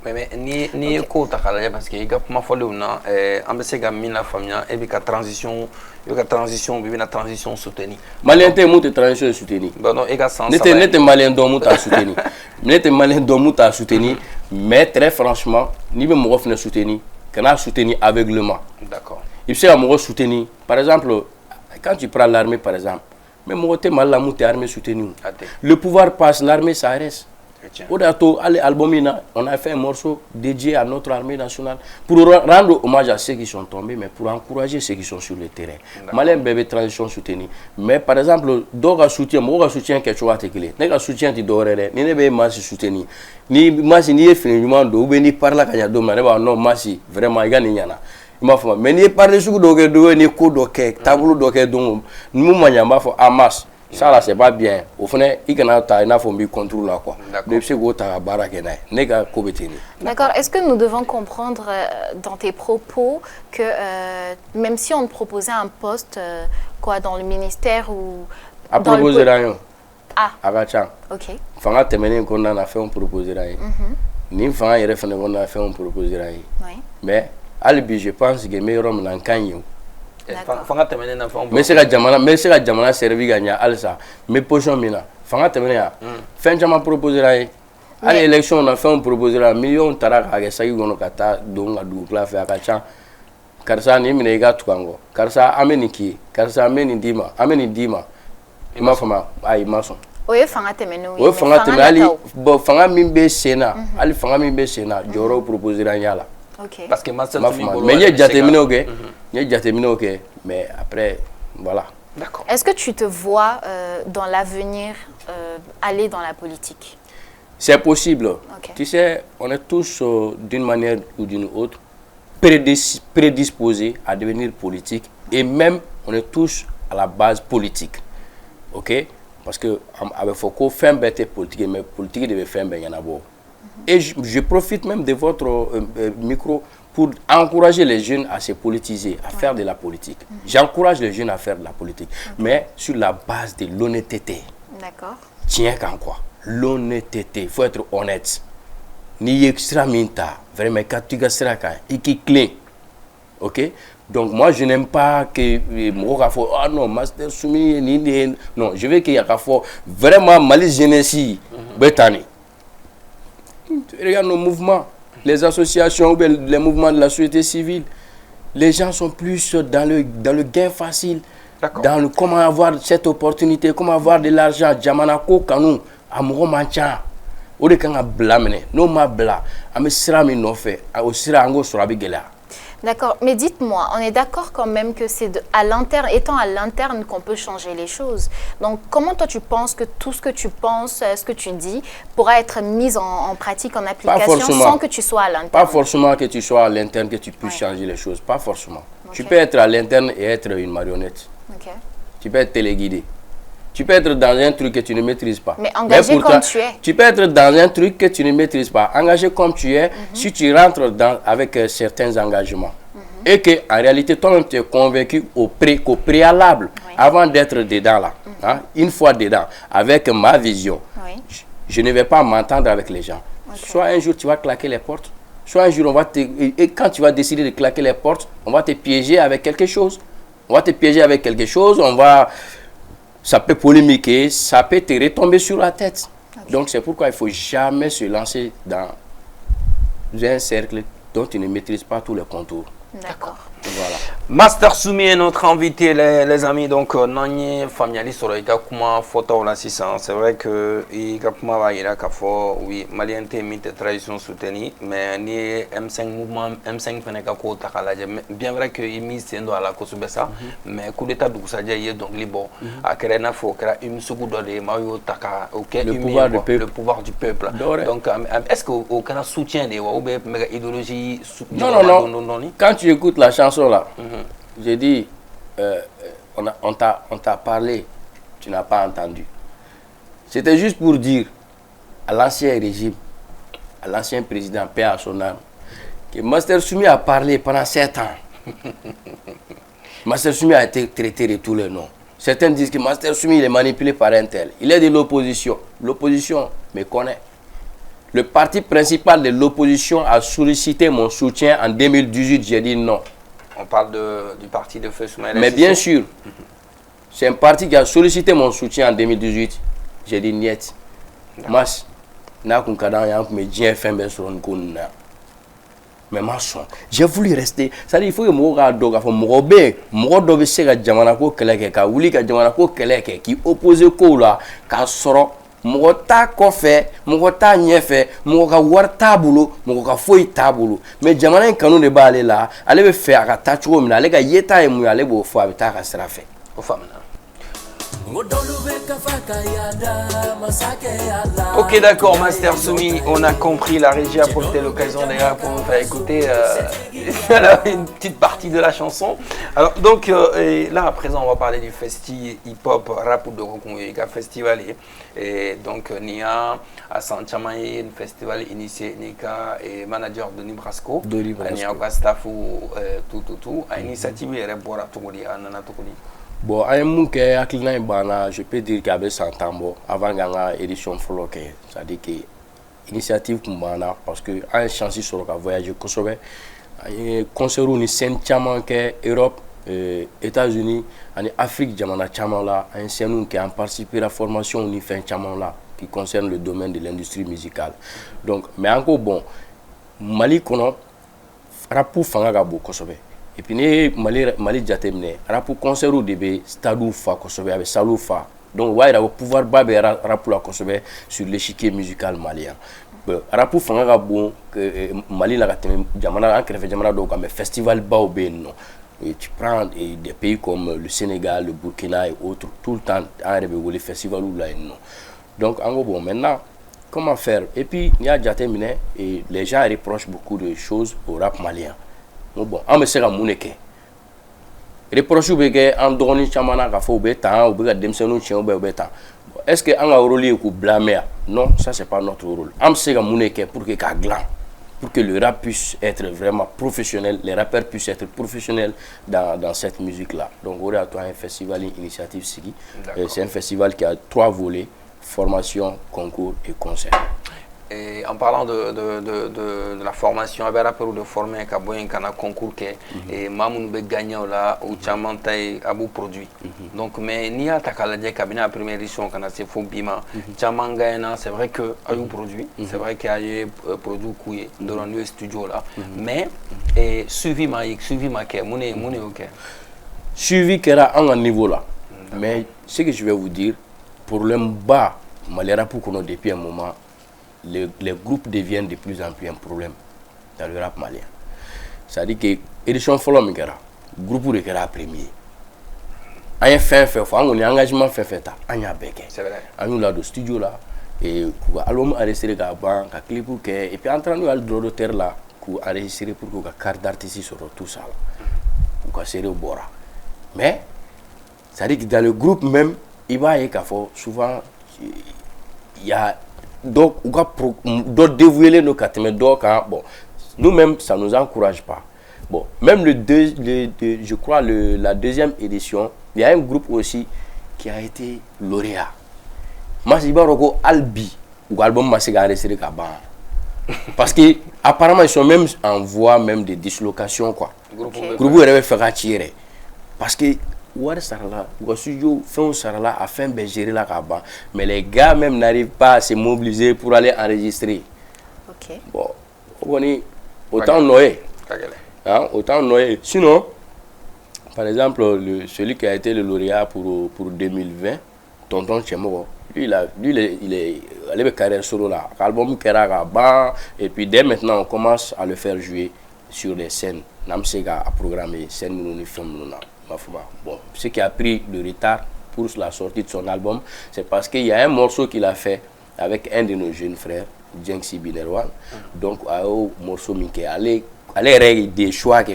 S5: Mais ni ko ta kala parce que ga kuma fo leuna ambese ga mina famia e bi ka transition bi na transition soutenue
S4: malien te mutu transition soutenue
S5: bon non e ga sens
S4: n'était malien do muta soutenue n'était malien do muta soutenue mais très franchement ni be mo fne soutenue kana soutenir aveuglement.
S5: D'accord.
S4: Il sait à moi soutenir. Par exemple, quand tu prends l'armée par exemple, mais moi t'es mal la montée armée soutenue. Le pouvoir passe, l'armée ça reste. Au dato, on a fait un morceau dédié à notre armée nationale pour rendre hommage à ceux qui sont tombés, mais pour encourager ceux qui sont sur le terrain. Malin bébé transition soutenue. Mais par exemple, d'autres soutien, moi soutien quelque chose à te clé. N'est-ce soutien tu dois ni ne be massi soutenir. Ni massi ni finalement do ni par là kanya do non massi vraiment il gagne yana. Mais ni par sur do ni ko do ke tableau do ke donc nous manya ma fo amas. Ça là c'est pas bien. Au fond, il y a un contrôle là quoi.
S3: D'accord. Est-ce que nous devons comprendre dans tes propos que même si on te proposait un poste quoi dans le ministère ou
S4: à proposer rien.
S3: Ah.
S4: Ok. Fanga temene qu'on a fait on proposer rien. Ni fanga yere fene qu'on a fait on proposer rien.
S3: Oui.
S4: Mais alibi je pense que meilleur homme n'en gagne.
S5: Mais
S4: c'est la jamana servi gagner alsa mais position mina fanga temene ya fin jama proposer ay à l'élection on a fait on proposer un million tara ka sagi gono kata donga du kla fa ka cha karsa ni mina ga tukango karsa ameniki karsa ameni dima ima fama ay mason
S3: oye fanga temene
S4: o fanga temene ali bo fanga mimbe sena ali fanga mimbe sena joro proposer anyala.
S3: Okay.
S5: Parce que
S4: mais il y a déjà terminé, ok. Il y a déjà terminé, ok. Mais après, voilà.
S3: D'accord. Est-ce que tu te vois dans l'avenir aller dans la politique?
S4: C'est possible.
S3: Okay.
S4: Tu sais, on est tous d'une manière ou d'une autre prédisposés à devenir politique et même on est tous à la base politique. Ok? Parce que avec Foucault, faire bête politique, mais politique devait faire bien d'abord. Et je profite même de votre micro pour encourager les jeunes à se politiser, à faire de la politique. J'encourage les jeunes à faire de la politique, mais sur la base de l'honnêteté.
S3: D'accord.
S4: Tiens qu'en quoi? L'honnêteté, il faut être honnête. Ni extra minta, vraiment, quand tu gasseras, il est clean. Ok? Donc moi, je n'aime pas que moi, ah non, master soumis, non, je veux qu'il y ait vraiment mal jeunesse, bétani. Regarde nos mouvements, les associations, les mouvements de la société civile. Les gens sont plus dans le gain facile, dans le comment avoir cette opportunité, comment avoir de l'argent. Jamanako kanou, amouro mancha. Ode kanga blamene, no ma bla, ame sira mi no fait, au sira ango surabi gela.
S3: D'accord, mais dites-moi, on est d'accord quand même que c'est à l'interne, étant à l'interne qu'on peut changer les choses. Donc, comment toi tu penses que tout ce que tu penses, ce que tu dis, pourra être mis en pratique, en application, sans que tu sois à l'interne?
S4: Pas forcément que tu sois à l'interne, que tu puisses changer les choses, pas forcément. Okay. Tu peux être à l'interne et être une marionnette. Okay. Tu peux être téléguidé. Tu peux être dans un truc que tu ne maîtrises pas.
S3: Mais engagé comme tu es.
S4: Tu peux être dans un truc que tu ne maîtrises pas. Engagé comme tu es, si tu rentres avec certains engagements. Et qu'en réalité, toi-même, tu es convaincu qu'au préalable, avant d'être dedans, là, hein, une fois dedans, avec ma vision, je ne vais pas m'entendre avec les gens. Soit un jour, tu vas claquer les portes. Soit un jour, on va et quand tu vas décider de claquer les portes, on va te piéger avec quelque chose. On va te piéger avec quelque chose, ça peut polémiquer, ça peut te retomber sur la tête. Donc c'est pourquoi il ne faut jamais se lancer dans un cercle dont tu ne maîtrises pas tous les contours.
S3: D'accord.
S4: Voilà.
S5: Master Soumi est notre invité, les amis. Donc, Nani Famiali sur le Kuma photo là, c'est vrai que il Kuma il a oui, Malien mythe tradition soutenue, mais ni M5 mouvement M5 Feneka ko takala bien vrai que il mise dans la Kosubesa, mais coup d'état du Sadia y est donc libre. À Kerena faut que une seconde de Mario Taka, OK, le pouvoir du peuple. Donc, est-ce que au Canada soutient des idéologie
S4: non. Quand tu écoutes la chanson là, j'ai dit, on t'a parlé, tu n'as pas entendu. C'était juste pour dire à l'ancien régime, à l'ancien président, paix à son âme, que Master Soumi a parlé pendant 7 ans. Master Soumi a été traité de tous les noms. Certains disent que Master Soumi il est manipulé par un tel. Il est de l'opposition. L'opposition me connaît. Le parti principal de l'opposition a sollicité mon soutien en 2018. J'ai dit non.
S5: On parle du parti de Feu Soumaïla.
S4: Mais bien sûr, c'est un parti qui a sollicité mon soutien en 2018. J'ai dit niet. Mas, mais ma son, j'ai voulu rester. Ça dit, il faut que moi qui oppose Koula, qui sort. Mɔgɔ t'a kɔfɛ mɔgɔ t'a ɲɛfɛ mɔgɔ ka wari t'a bolo mɔgɔ ka foyi t'a bolo mais jamana in kanu de b'ale la ale bɛ fɛ a ka taa cogo min na ale ka yeta ye mun ye ale b'o fɔ a bɛ taa a ka sira fɛ o faamuna.
S5: Ok, d'accord, Master Soumi, on a compris. La régie a profité de l'occasion d'ailleurs pour nous faire écouter une petite partie de la chanson. Alors, donc, là à présent, on va parler du festival hip-hop rap de Rokongoyika Festival. Et donc, Nia, à Sanchamaye, un festival initié Nika et manager de Nibrasco. Nia Gastafu, tout. À l'initiative, il y a Bora Togoli, Anana Togoli.
S4: Bon, je peux dire qu'il y avait 100 ans avant la édition follow, c'est-à-dire que l'initiative Kumbana, parce que a chance sur le voyage Kosovo, un concert où ni Saint-Chaman Europe, États-Unis, en Afrique, Jamana Chaman là, un scène qui a participé à la formation ni fin Chaman là, qui concerne le domaine de l'industrie musicale. Donc, mais encore bon, Mali kono, rapu fanga gabo Kosovo. Et puis, Mali Jatemne, rapu concert où début, stade fa Kosovo, avec salou fa. Donc, ouais, il a pouvoir baber rapu la Kosovo sur l'échiquier musical malien. Rapu fanga gabo Mali la Jamana, en crève Jamana donc, mais festival baobé non. Et tu prends des pays comme le Sénégal, le Burkina et autres, tout le temps, en rêve les festivals où là non. Donc, en gros, bon, maintenant, comment faire? Et puis, il y a Jatemne et les gens reprochent beaucoup de choses au rap malien. Bon, on me sait que mon équipe. Reproche que en donnant chamana ka fo beta ou bega demsenu chien ou beta. Est-ce que on a rôle ou blâmer? Non, ça c'est pas notre rôle. On sait que mon équipe pour que pour que le rap puisse être vraiment professionnel, les rappeurs puissent être professionnels dans cette musique là. Donc on a un festival initiative Sigi. C'est un festival qui a 3 volets: formation, concours et concert.
S5: Et en parlant de la formation, il y a un peu de former un concours et Mamoun be gagné là ou Chamantai Abou produit. Donc, mais ni à Takaladie cabinet à première édition quand c'est faux bima. Chamangayana, c'est vrai que a eu produit, c'est vrai qu'il y a eu produit couillé dans le studio là. Mais suivi ma ke, mouné ok.
S4: Suivi qui era à un niveau là. Mais ce que je vais vous dire, problème bas, malheureusement pour qu'on depuis un moment. Les groupes deviennent de plus en plus un problème dans le rap malien. C'est-à-dire que l'édition follow le groupe de Kera premier. On a fait engagement fait on a béqué.
S5: C'est vrai.
S4: On a là de studio là et l'homme enregistré la banque, clip et puis en train de aller de terre là pour enregistrer pour que la carte d'artiste sur tout ça là. Pour que au bora. Mais c'est-à-dire que dans le groupe même, il va y avoir souvent il y a donc on doit dévoiler nos cartes mais donc bon nous-mêmes ça nous encourage pas. Bon, même je crois la deuxième édition, il y a un groupe aussi qui a été lauréat. Masibaroko Albi ou album Masiga enregistré Kaban. Parce que apparemment ils sont même en voie même de dislocation quoi. Groupe avait fait tirer parce que Ouar Sarala, ou studio fin Sarala a fait un gérer la Kaban, mais les gars même n'arrivent pas à se mobiliser pour aller enregistrer.
S3: Ok.
S4: Bon, on est autant Noé. Hein, autant noyer. Sinon, par exemple, celui qui a été le lauréat pour 2020, Tonton Tchemoro, lui, il est allé avec carrière solo là. L'album Kera, et puis dès maintenant, on commence à le faire jouer sur les scènes. Namsega a programmé scène film. Bon, ce qui a pris le retard pour la sortie de son album, c'est parce qu'il y a un morceau qu'il a fait avec un de nos jeunes frères, Jenksi Binerwan. Donc, un morceau qui allait règle des choix que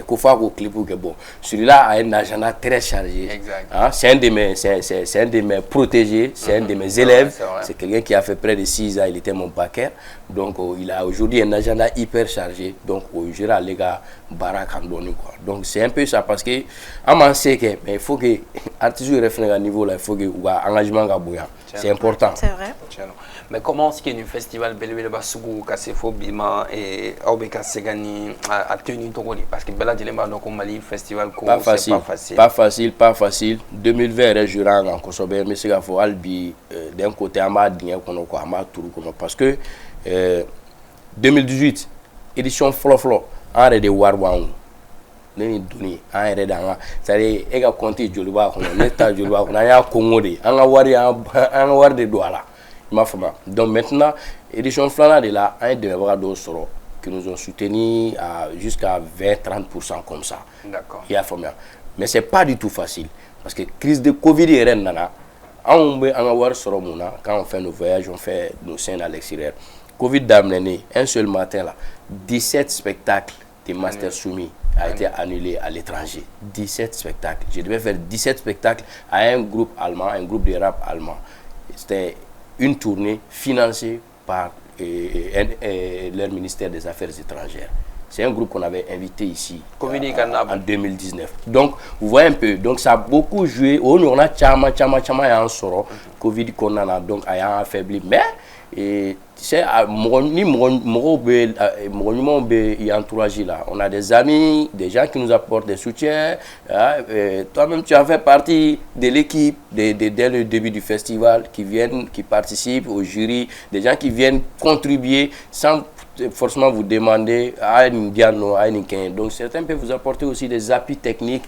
S4: clip que bon, celui-là a un agenda très chargé. Hein? C'est un de mes protégés, c'est un de mes élèves. C'est quelqu'un qui a fait près de 6 ans, il était mon backer. Donc il a aujourd'hui un agenda hyper chargé. Donc je vais les gars barakandoni quoi. Donc c'est un peu ça parce que à sait que mais il faut que artiste référent à niveau là, il faut que engagement gabuya. C'est important.
S3: C'est vrai.
S5: Mais comment est-ce qu'il y a un festival Belwele Basugu Kasefo Bima et Aubeka Segani a tenu Togoli parce que Bela Dilema donc au Mali festival
S4: pas facile. 2020 régional en Kosobe mais c'est faut albi d'un côté Amadien kono ko Amaturu kono parce que 2018 édition Flo arrêt de Warwan neni doni arrêt danga c'est ega compter joliba kono neta joliba kono ya Kongode anga wari de douala. Donc maintenant, édition Flana de là, un de mes soro qui nous ont soutenus jusqu'à 20-30% comme ça.
S5: D'accord.
S4: Mais c'est pas du tout facile. Parce que crise de Covid est là. Quand on fait nos voyages, on fait nos scènes à l'extérieur. Covid d'amener un seul matin là, 17 spectacles de Master Soumi a été annulé à l'étranger. 17 spectacles. Je devais faire 17 spectacles à un groupe allemand, un groupe de rap allemand. C'était une tournée financée par leur ministère des Affaires étrangères. C'est un groupe qu'on avait invité ici en 2019. Donc, vous voyez un peu, donc ça a beaucoup joué. On a chama en soro, Covid qu'on a donc a affaibli. Mais, c'est entourage là. On a des amis, des gens qui nous apportent des soutiens. Toi-même, tu as fait partie de l'équipe dès le début du festival, qui participent au jury, des gens qui viennent contribuer sans forcément vous demander à donc certains peuvent vous apporter aussi des appuis techniques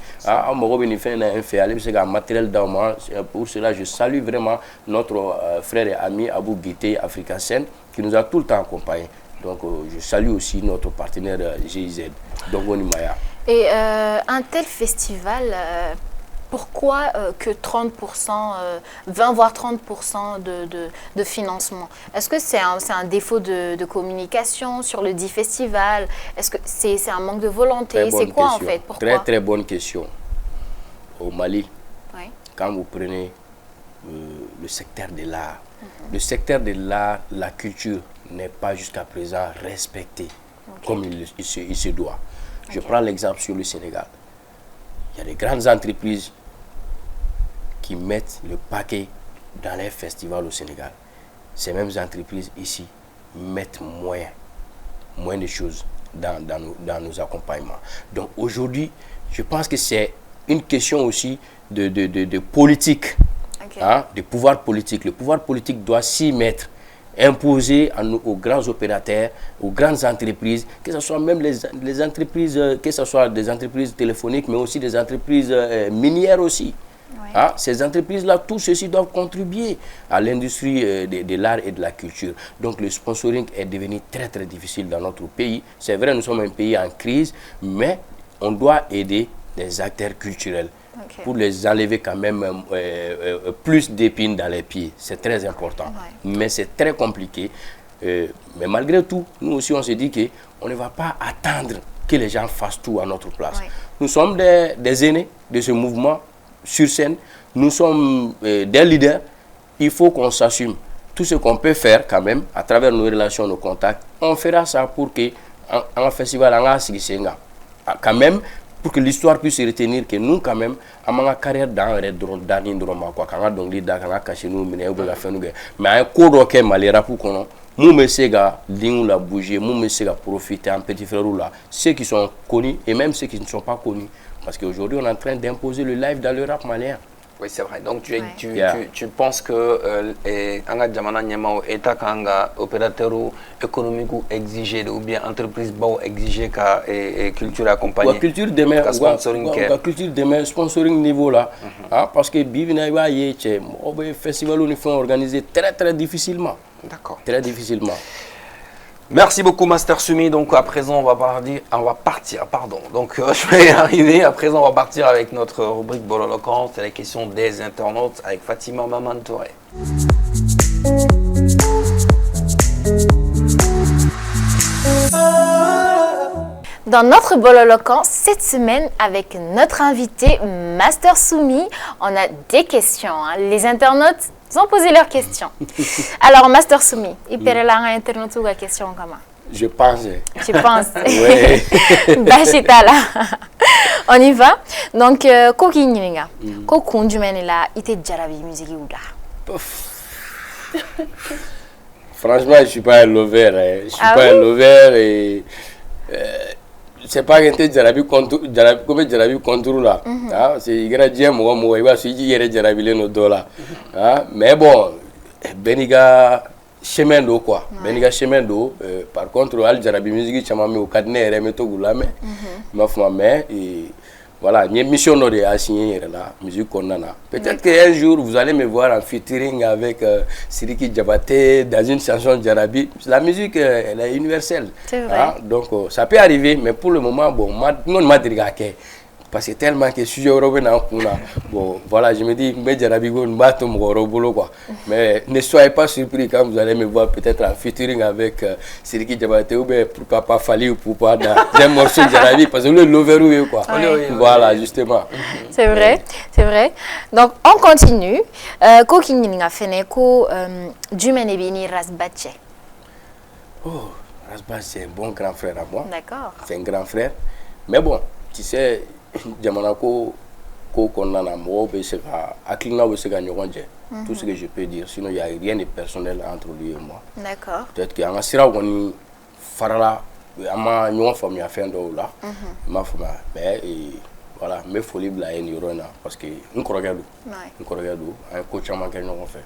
S4: matériel d'armement. Pour cela je salue vraiment notre frère et ami Abou Guité Africa Sen qui nous a tout le temps accompagnés. Donc je salue aussi notre partenaire GIZ donc Onimaya.
S3: Et un tel festival pourquoi que 30%, 20 voire 30% de financement? Est-ce que c'est un défaut de communication sur le dit festival? Est-ce que c'est un manque de volonté? C'est quoi en fait? Pourquoi?
S4: Très bonne question. Au Mali, quand vous prenez le secteur de l'art, le secteur de l'art, la culture n'est pas jusqu'à présent respecté comme il se doit. Je prends l'exemple sur le Sénégal. Il y a des grandes entreprises qui mettent le paquet dans les festivals au Sénégal. Ces mêmes entreprises ici mettent moins de choses dans nos accompagnements. Donc aujourd'hui, je pense que c'est une question aussi de politique, de pouvoir politique. Le pouvoir politique doit s'y mettre, imposer aux grands opérateurs, aux grandes entreprises, que ce soit même les entreprises, que ce soit des entreprises téléphoniques, mais aussi des entreprises minières aussi. Ces entreprises-là, tout ceci doivent contribuer à l'industrie de l'art et de la culture. Donc le sponsoring est devenu très très difficile dans notre pays. C'est vrai, nous sommes un pays en crise, mais on doit aider les acteurs culturels pour les enlever quand même plus d'épines dans les pieds. C'est très important. Mais c'est très compliqué. Mais malgré tout, nous aussi on se dit qu'on ne va pas attendre que les gens fassent tout à notre place. Nous sommes des aînés de ce mouvement sur scène. Nous sommes des leaders. Il faut qu'on s'assume. Tout ce qu'on peut faire quand même, à travers nos relations, nos contacts, on fera ça pour que un festival quand même, pour que l'histoire puisse retenir que nous quand même à ma carrière dans le dernier drama quoi quand donc les d'accord caché nous mais un cours auquel malera pour qu'on nous me sega ligne la bouger nous me sega profiter un petit frère là ceux qui sont connus et même ceux qui ne sont pas connus parce qu'aujourd'hui on est en train d'imposer le live dans le rap malien.
S5: Oui, c'est vrai. Donc,
S3: Ouais.
S5: tu penses que Anga Jamana Nyamao État Kanga, opérateur économique ou exigé, ou bien entreprise bao exigé ka et culture accompagnée.
S4: La culture demain,
S5: ka sponsoring ke.
S4: la culture demain, sponsoring niveau là. Parce que Bivina va y être, festival on fait organiser très difficilement.
S5: D'accord.
S4: Très difficilement.
S5: Merci beaucoup Master Sumi. Donc à présent on va partir. Donc je vais y arriver. À présent on va partir avec notre rubrique Bololocan. C'est la question des internautes avec Fatima Maman Touré.
S3: Dans notre Bololocan, cette semaine, avec notre invité Master Soumi, on a des questions. Les internautes ont posé leurs questions. Alors, Master Soumi, il peut la internaute ou la question comment?
S4: Je pense.
S3: Tu penses?
S4: Oui.
S3: Bachita là. On y va. Donc, Koki Nyinga, Koku Ndjumenela, ite Jarabi musique ou là?
S4: Franchement, je ne suis pas un lover. Je ne suis
S3: Ah
S4: pas
S3: oui?
S4: un lover et c'est pas que tu Jarabi contour là. C'est gradient moi il va se dire Jarabi le dos là. Mais bon, Beniga chemin d'eau quoi. Beniga chemin d'eau. Par contre, Al Jarabi musique chama me au cadenet remeto goulame. Mais voilà, il y a une mission de assigner la musique qu'on a. Peut-être qu'un jour, vous allez me voir en featuring avec Siriki Diabaté dans une chanson de Jarabi. La musique, elle est universelle.
S3: C'est vrai.
S4: Donc, ça peut arriver, mais pour le moment, bon, non, m'a dit parce que tellement que sujet européen, bon, voilà, je me dis, mais Jarabi, quoi. Mais ne soyez pas surpris quand vous allez me voir peut-être en featuring avec Siriki Diabaté ou bien pourquoi pas Fali ou pourquoi dans un morceau de Jarabi, parce que le l'overou, quoi.
S3: Ouais.
S4: Voilà, justement.
S3: C'est vrai, c'est vrai. Donc, on continue. Koki Nyinga Feneko, Djumenebini Rasbache.
S4: Oh, Rasbach, c'est un bon grand frère à moi.
S3: D'accord.
S4: C'est un grand frère. Mais bon, tu sais, Djamanako, Konana, Aklina, tout ce que je peux dire. Sinon, il n'y a rien de personnel entre lui et moi.
S3: D'accord.
S4: Peut-être qu'il y a un sira où Farala, ama ñoo famille a fait do là ma fama mais voilà mes folies la en yorona parce que on regarde un coach en manqué non fait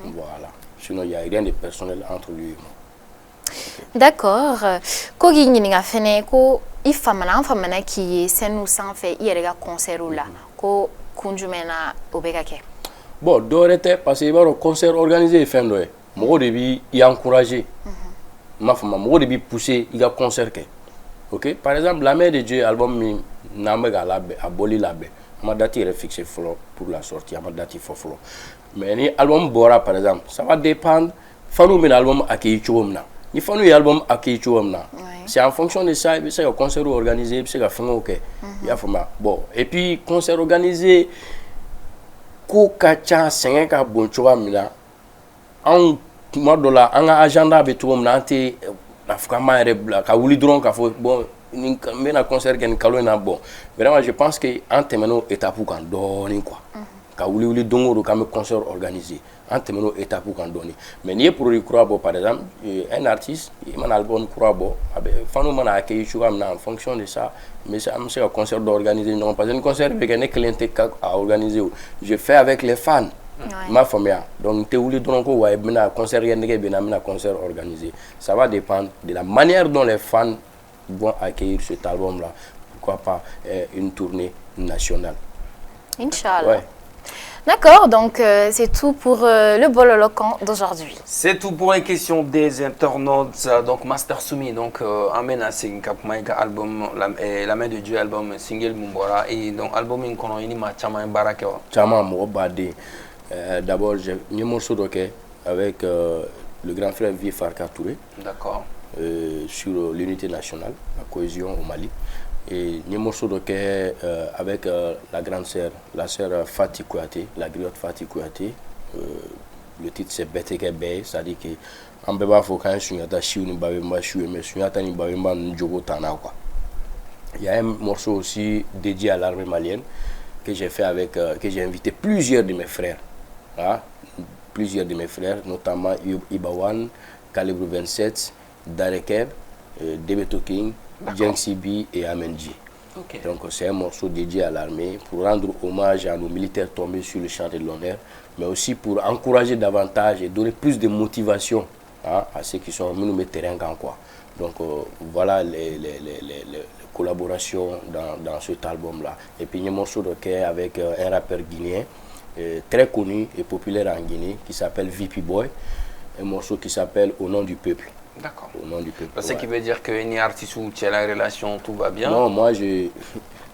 S4: voilà sinon il y a rien de personnel entre lui et moi.
S3: D'accord. Ko gi ñininga fene ko I famana ki senu sans fait il y a concert là ko kunjumena obeka ke.
S4: Bon, dorete parce que il y a un concert organisé fin de moi debi y encourager ma femme moi debi pousser il y a concert que OK par exemple la mère de Dieu album mi namega labe aboli labe ma date est fixée pour la sortie ma date il faut mais ni album bora par exemple ça va dépendre fanu min album akei chomna ni fanu album akei chomna c'est en fonction de ça c'est un concert organisé c'est ka fanga OK ya fama bon et puis concert organisé ko ka cha senga ka bon chowa mina en tuma dɔ la an ka agenda bɛ cogo min na an tɛ k'an yɛrɛ bila ka wuli dɔrɔn k'a fɔ bon n bɛna concert kɛ nin kalo in na bon vraiment je pense que an tɛmɛn'o étape kan dɔɔnin quoi ka wuli don o don k'an bɛ concert organiser an tɛmɛn'o étape kan dɔɔnin mais n'i ye produit kura bɔ par exemple un artiste i mana album kura bɔ a bɛ fanu mana accueillir cogoya min na en fonction de ça an bɛ se ka concert dɔ organiser ɲɔgɔn parce que ni concert bɛ kɛ ne kelen tɛ ka organiser o je fais avec les fans. Ma famille donc tu voulais donc ouais bena concert bena concert organisé ça va dépendre de la manière dont les fans vont accueillir cet album là pourquoi pas une tournée nationale
S3: Inch'Allah.
S4: ouais.
S3: D'accord, donc c'est tout pour le Bololocan d'aujourd'hui.
S5: C'est tout pour les questions des internautes. Donc Master Soumi, donc amène à Singapmaïka album la main de Dieu album single Mumbora et donc album in kono ini ma chama barakewa.
S4: Chama mo bade. D'abord, j'ai un morceau avec le grand frère Vieux Farka Touré.
S5: D'accord.
S4: Sur l'unité nationale, la cohésion au Mali. Et un morceau avec la grande sœur, la sœur Fatih Kouyaté, la griotte Fatih Kouyaté. Le titre c'est Beteke Bey, c'est-à-dire que en bébé faut quand sunyata chiu ni babemba chiu mais sunyata ni babemba njogo tana quoi. Il y a un morceau aussi dédié à l'armée malienne que j'ai fait avec que j'ai invité plusieurs de mes frères. Plusieurs de mes frères, notamment Ibawan, Calibre 27, Darekeb, Debeto King, Jeng Sibi et Amenji.
S1: Ok.
S4: Donc c'est un morceau dédié à l'armée pour rendre hommage à nos militaires tombés sur le champ de l'honneur, mais aussi pour encourager davantage et donner plus de motivation à ceux qui sont mis nos terrains quoi. Donc voilà les collaborations dans cet album-là. Et puis il y a un morceau de quai avec un rappeur guinéen très connu et populaire en Guinée qui s'appelle VP Boy, un morceau qui s'appelle Au nom du peuple.
S1: D'accord.
S4: Au nom du peuple.
S1: Ce qui veut dire que ni artiste ou tu as la relation, tout va bien.
S4: Non, moi je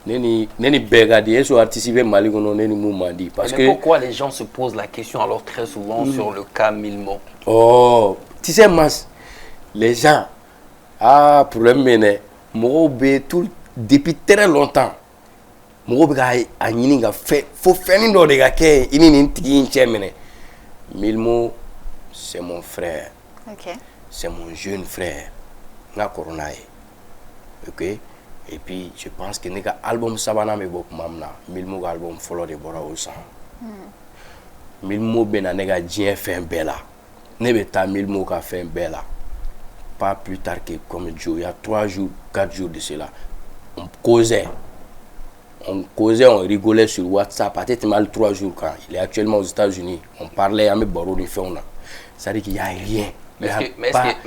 S4: neni begadi so artiste Mali kono neni moumandi parce que
S1: pourquoi les gens se posent la question alors très souvent sur le cas Milmo?
S4: Oh, tu sais mas les gens problème mene mo be tout depuis très longtemps. Mo be a nyini ga fait faut faire ni do de ga ke ini ni tigi nchemene. Milmo c'est mon frère.
S3: Ok.
S4: C'est mon jeune frère. Nga corona. OK? Et puis je pense que nega album Sabana me bok mamna. Milmo album follow de bora au sang. Milmo bena nega dien fait un bella. Nebe ta Milmo ka fait un bella. Pas plus tard que comme Joe, il y a 3 jours, 4 jours de cela. On causait, on rigolait sur WhatsApp. Peut-être mal 3 jours quand il est actuellement aux États-Unis. On parlait à mes barreaux de fauna. Ça dit qu'il n'y a rien.
S1: Mais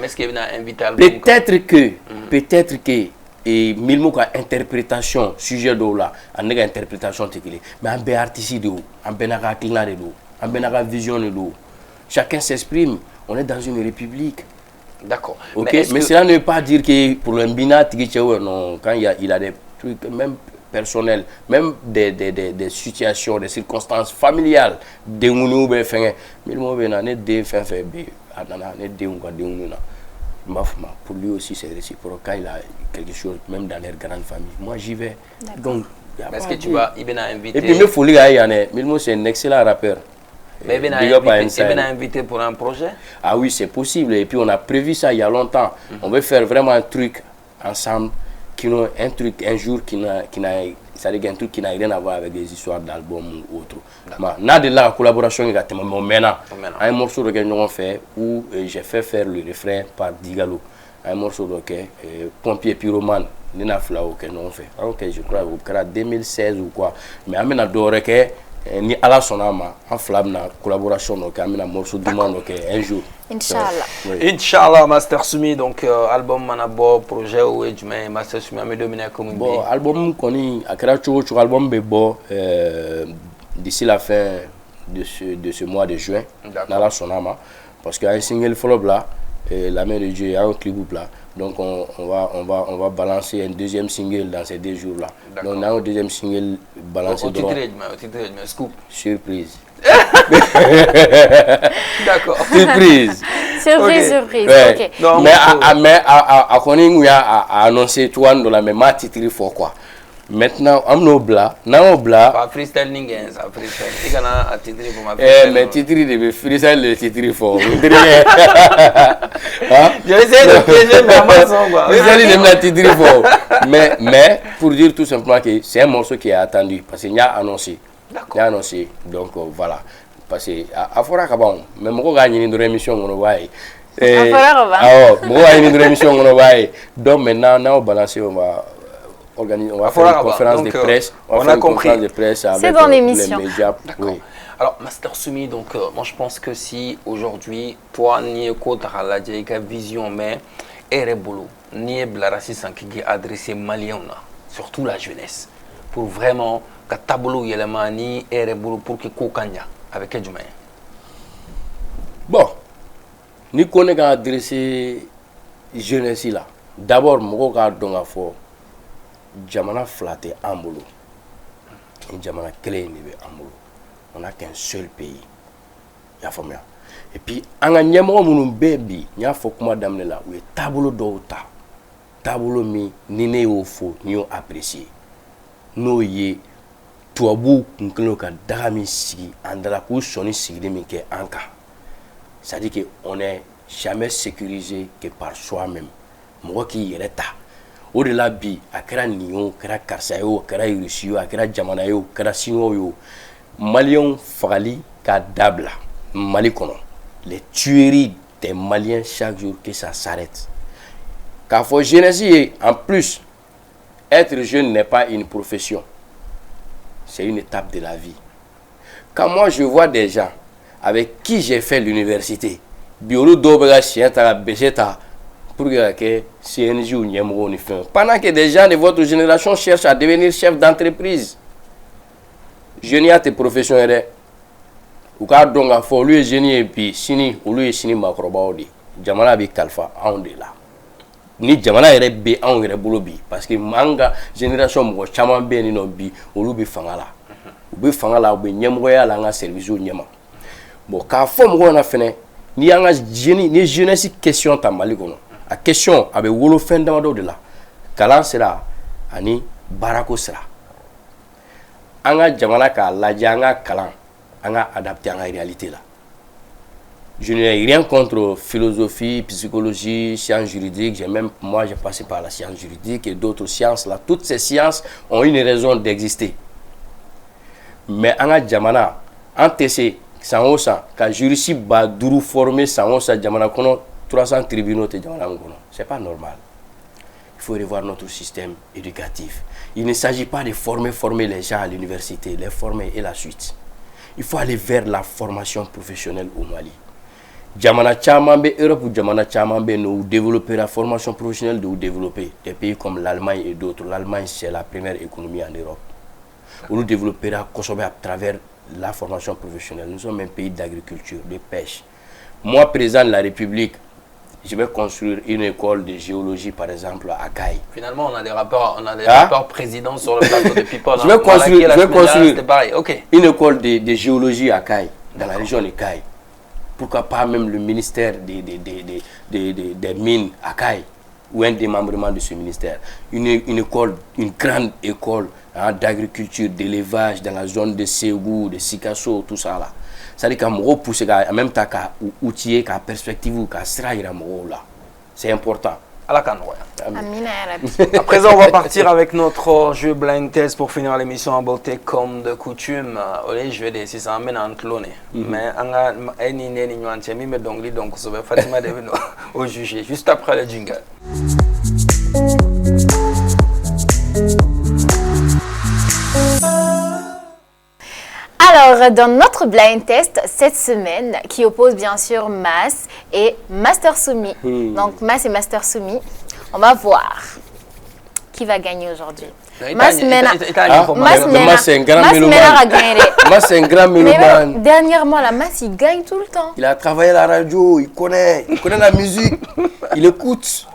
S1: est-ce qu'il y a un invité à l'album?
S4: Peut-être que et Milmo ka interprétation sujet de là, en interprétation technique. Mais en artiste de en benaka clina de en benaka vision de chacun s'exprime. On est dans une république.
S1: D'accord.
S4: Ok, mais cela ne veut pas dire que pour le Mbina, non, quand il a des trucs, même personnels, même des situations, des circonstances familiales, des mounou, mais Milmo ne des fin fait pour lui aussi c'est réciproque quand il a quelque chose même dans leur grande famille. Moi j'y vais. Donc
S1: est-ce que tu vas inviter?
S4: Et puis il faut dire Milmo c'est un excellent rappeur.
S1: Mais il est invité pour un projet?
S4: Ah oui, c'est possible. Et puis on a prévu ça il y a longtemps. On veut faire vraiment un truc ensemble, un jour qui n'a rien à voir avec des histoires d'albums ou autre. Mais de la collaboration un morceau de nous fait où j'ai fait faire le refrain par Digalo. Un morceau de pompier pyromane. Nina Flao que nous fait. Ok, je crois au 2016 ou quoi. Mais amena adoré que ni ala sonama en flamme na collaboration donc amena morceau du monde ok un jour.
S3: Inch'Allah.
S4: Oui.
S1: Inch'Allah Master Sumi donc album manabo projet ou ejme Master Sumi ame dominer comme
S4: bon album koni akara cho album be bo d'ici la fin de ce mois de juin dans la sonama parce qu'il y a un single follow là la main de Dieu il y a un clip là donc on va balancer un deuxième single dans ces 2 jours là. Donc on a un deuxième single balancé
S1: au titre scoop
S4: surprise.
S1: D'accord.
S4: Surprise.
S3: Surprise.
S4: Ouais.
S3: OK.
S1: Donc,
S4: mais à Koning a annoncé toi dans la même titre fort quoi. Maintenant on bla
S1: pas freestyle ninguém ça freestyle il kana a titre pour ma
S4: mais titre de freestyle le titre fort.
S1: Je essaie de piéger ma maison quoi.
S4: Titre fort. Mais pour dire tout simplement que c'est un morceau qui est attendu parce qu'il y a annoncé.
S1: D'accord.
S4: Il y a annoncé donc voilà parce que à fora kabon mais mo gagner une émission on va une émission on va donc maintenant on balance on va faire une conférence de presse.
S1: On a compris.
S3: C'est dans l'émission.
S1: D'accord. Oui. Alors, Master Sumi, donc, moi je pense que si aujourd'hui, toi, ni kodra la djaïka vision, mais erebolo, ni blarasi sankigi adressé malien, surtout la jeunesse, pour vraiment que tableau yelema ni erebolo pour que kokanya avec du moyen.
S4: Bon, ni connaît qu'à adresser jeunesse là. D'abord, moi je donc à fort. Jamana flatte Ambolo. Et Jamana clé ni Ambolo. On n'a qu'un seul pays. Ya famia. Et puis en gagnant mon baby, il y a faut que madame là où est tableau d'ota. Tableau mi ni au faux ni au apprécié. No ye tuabu nkelo ka dami si andala ku soni sigide mi ke anka. Ça dit que on est jamais sécurisé que par soi-même. Moi qui yereta au-delà bi a kɛra nin yo kɛra karisa yo kɛra Russie yo a kɛra jamana yo kɛra sino yo Maliens fagali ka dabla Mali kɔnɔ les tueries des Maliens chaque jour que ça s'arrête k'a fɔ jeunesse en plus être jeune n'est pas une profession. C'est une étape de la vie. Quand moi je vois des gens avec qui j'ai fait l'université, pendant que des gens de votre génération cherchent à devenir chef d'entreprise, je n'y a tes professionnels. Ou ka donc à fort lui génie et puis sini ou lui sini makroba odi jamana bi kalfa on de là ni jamana yɛrɛ be anw yɛrɛ bolo bi parce que manga génération mɔgɔ caman be ni no bi olu bi fanga la u be fanga la u be ɲɛmɔgɔya la an ka service ɲɛma bon k'a fɔ mɔgɔw na fɛnɛ ni an ka ni jeunesse question ta Mali kɔnɔ a question a bɛ wolo fɛn damadɔ de la kalan sira ani baarako sira an ka jamana k'a lajɛ an ka kalan an ka adapter an ka réalité la. Je n'ai rien contre philosophie, psychologie, sciences juridiques. Moi, j'ai passé par la science juridique et d'autres sciences là. Toutes ces sciences ont une raison d'exister. Mais en Jamana, en TC, sans quand juriste Badourou formé sans Jamana, 300 tribunaux de Jamana, c'est pas normal. Il faut revoir notre système éducatif. Il ne s'agit pas de former les gens à l'université, les former et la suite. Il faut aller vers la formation professionnelle au Mali. Jamana Chamambe, Europe ou Jamana Chamambe, nous développer la formation professionnelle, de développer des pays comme l'Allemagne et d'autres. L'Allemagne, c'est la première économie en Europe. Nous développer à travers la formation professionnelle. Nous sommes un pays d'agriculture, de pêche. Moi, président de la République, je vais construire une école de géologie, par exemple, à Caille.
S5: Finalement, on a des rapports présidents sur le plateau de People.
S4: Je vais construire une école de géologie à Caille, dans la région de Caille. Pourquoi pas même le ministère des mines à Caille, ou un démembrement de ce ministère. Une grande école d'agriculture, d'élevage dans la zone de Ségou, de Sikasso, tout ça là. C'est-à-dire qu'à me pousser en même temps qu'à outiller, qu'à perspective, qu'à s'railler là. C'est important.
S5: À présent, on va partir avec notre jeu Blind Test pour finir l'émission en beauté comme de coutume. Je vais dire si ça amène un clone. Mais donc ça va Fatima devenir au juger juste après le jingle.
S3: Alors, dans notre blind test cette semaine, qui oppose bien sûr Mas et Master Soumi. Donc, Mas et Master Soumi, on va voir qui va gagner aujourd'hui. Mas c'est un grand mélomane.
S4: Mas c'est un grand mélomane.
S3: Dernièrement, la Mas, il gagne tout le temps.
S4: Il a travaillé à la radio, il connaît la musique, il écoute.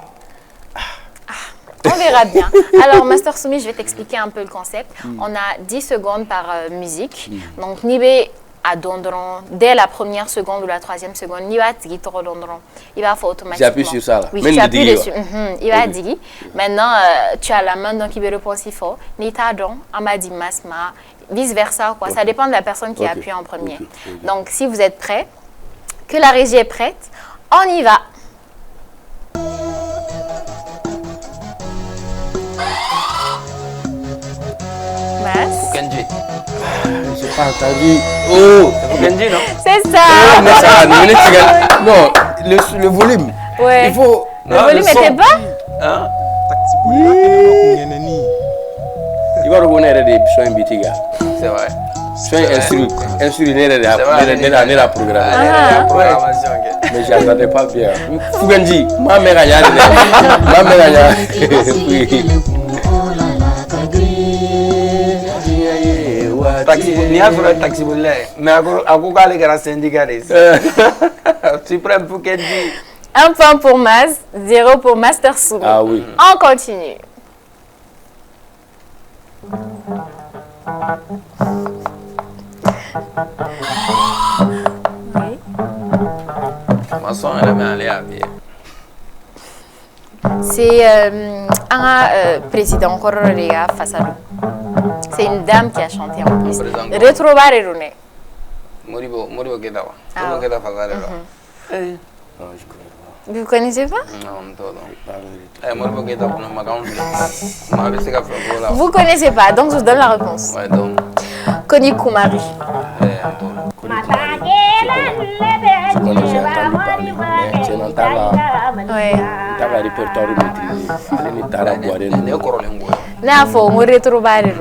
S3: On verra bien. Alors, Master Soumi, je vais t'expliquer un peu le concept. On a 10 secondes par musique. Donc, Nibé à Dondron, dès la première seconde ou la troisième seconde, il va dire Dondron. Il va faire automatiquement.
S4: J'appuie sur ça là.
S3: Oui, tu appuies dessus. Il va dire. Maintenant, tu as la main, donc il va répondre s'il faut. Nita don, Amadi Masma, vice versa. Quoi. Ça dépend de la personne qui appuie en premier. Donc, si vous êtes prêts, que la régie est prête, on y va.
S5: Fukenji.
S4: J'ai pas entendu.
S5: Oh, c'est Fukenji, non?
S3: C'est ça.
S4: Non, le volume.
S3: Ouais.
S4: Il faut.
S3: Le volume était bas.
S5: Hein?
S4: Il va reconnaître des soins bitiga.
S5: C'est vrai.
S4: Soins instruits, n'est la programmation. Mais j'entendais pas bien. Fukenji, ma mère a yari. Ma mère a yari.
S5: Taxi, ni a fait taxi boulé, mais à quoi aller à la syndicat? Tu prends Fukenji.
S3: 1 point pour Mas, 0 pour Master Soumi.
S4: Ah oui.
S3: On continue. Oui.
S5: Ma soeur, elle est allée à pied.
S3: C'est un président Kororea Fasadou. C'est une dame qui a chanté en plus. Retrouvar Rune.
S5: Moribo Kedawa.
S3: Ah.
S5: Moribo Kedawa.
S4: Non, je connais pas.
S3: Vous connaissez pas?
S5: Non, non. Moribo Kedawa, on m'a gagné.
S3: Vous connaissez pas, donc je vous donne la réponse.
S5: Ouais, donc.
S3: Koni Kumari.
S4: Je connais, j'ai entendu parler. Mais je n'entends pas.
S3: Ouais.
S4: Dans le répertoire maîtrisé. Allez, Nitara Boire.
S3: N'a faut on retrouver.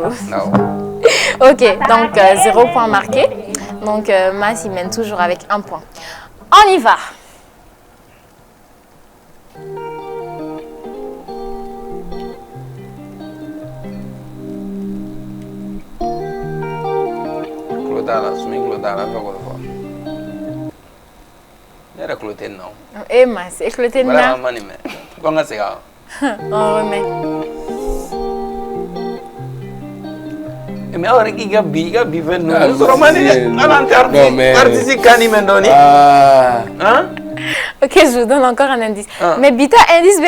S3: Ok, donc 0 point marqué. Donc Mas il mène toujours avec 1 point. On y va. Et Mas, éclaté na. On remet.
S5: Mais alors, il y a bivé non.
S3: Ok, je vous donne encore un indice. Mais Bita indice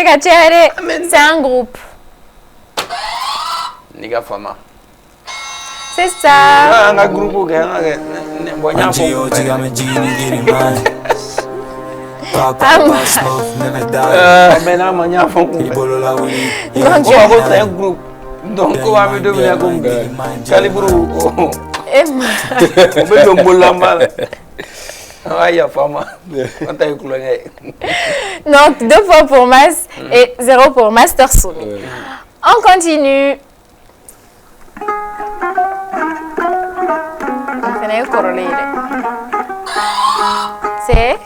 S3: c'est un groupe.
S5: Niga Fama.
S3: C'est ça.
S5: Un groupe un groupe. Donc, on va me devenir comme Calibrou.
S3: Et
S5: on peut le moulamba. Ah, il y a pas mal.
S3: donc 2 fois pour Mas et 0 pour Master Soumi. On continue. C'est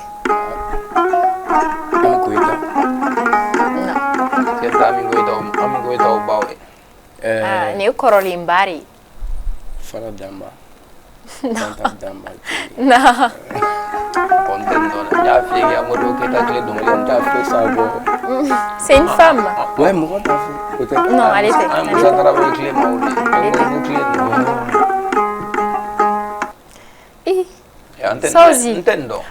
S3: Neo Korolimbari.
S4: Fara Damba.
S3: Non. C'est une femme.
S4: Ouais, moi, t'as fait. Peut-être.
S3: Non, elle était. Ça aussi.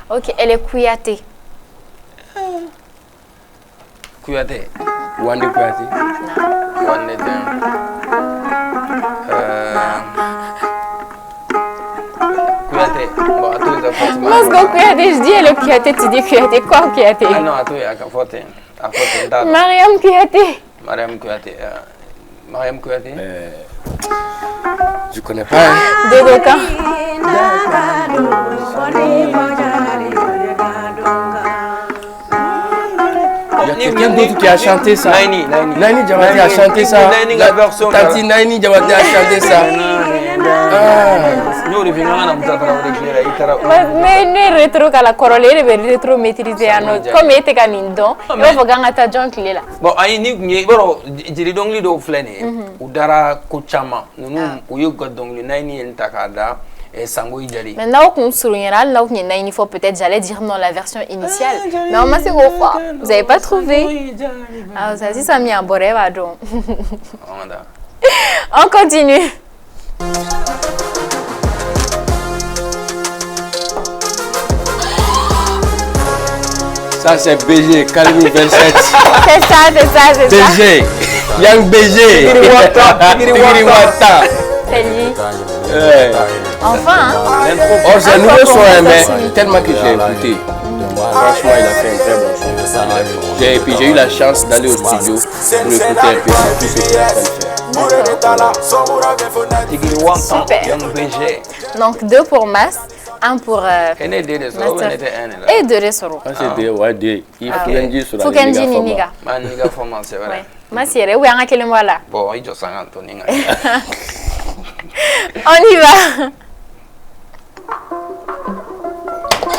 S3: Ok, elle est Kouyaté.
S5: Kouyaté.
S4: Wande Kouyaté.
S5: Wande Kouyaté. Bon, à tous les affaires.
S3: Moi, ce Kouyaté, je dis elle est Kouyaté, tu dis Kouyaté. Quoi Kouyaté?
S5: Ah non, à tous, il y a qu'à forter.
S3: Mariam Kouyaté.
S5: Mariam Kouyaté. Mariam Kouyaté.
S4: Je connais pas. Hein.
S3: Dodo Kan.
S4: Il y a quelqu'un d'autre qui a chanté ça.
S5: Naini
S4: Diabaté a chanté ça.
S5: La version.
S4: Tati Naini Diabaté a chanté ça.
S3: Mais ne rétro qu'à la corolle, il est rétro maîtrisé à notre. Comme il était canindon, il va gagner ta John qui est là.
S5: Bon, aïe ni boro jiri dongli do flene. Udara kochama. Nunu uyuga dongli naini entakada.
S3: Mais là où on se là où il faut peut-être j'allais dire non la version initiale. Non, mais c'est gros fois. Vous n'avez pas trouvé. Ah, ça si ça mis un boré va donc. On continue.
S4: Ça c'est BG, Calmi 27.
S3: C'est ça.
S4: BG, Young BG. Tigiri Wata.
S3: C'est lui.
S4: Ouais.
S3: Enfin, hein.
S4: Oh, c'est un nouveau son, mais tellement que j'ai écouté. Franchement, il a fait un très bon son. Et puis j'ai eu la chance d'aller au studio pour écouter un peu tout ce qu'il a
S3: fait. Super. Donc 2 pour Mas, 1 pour Master. Et 2 Resoro.
S4: C'est des ouais des. Il faut qu'on dise sur la
S3: Fukenji Niga.
S5: Niga format, c'est vrai.
S3: Mas yere où est-ce qu'elle est là?
S5: Bon, il y a 50 tonnes.
S3: On y va.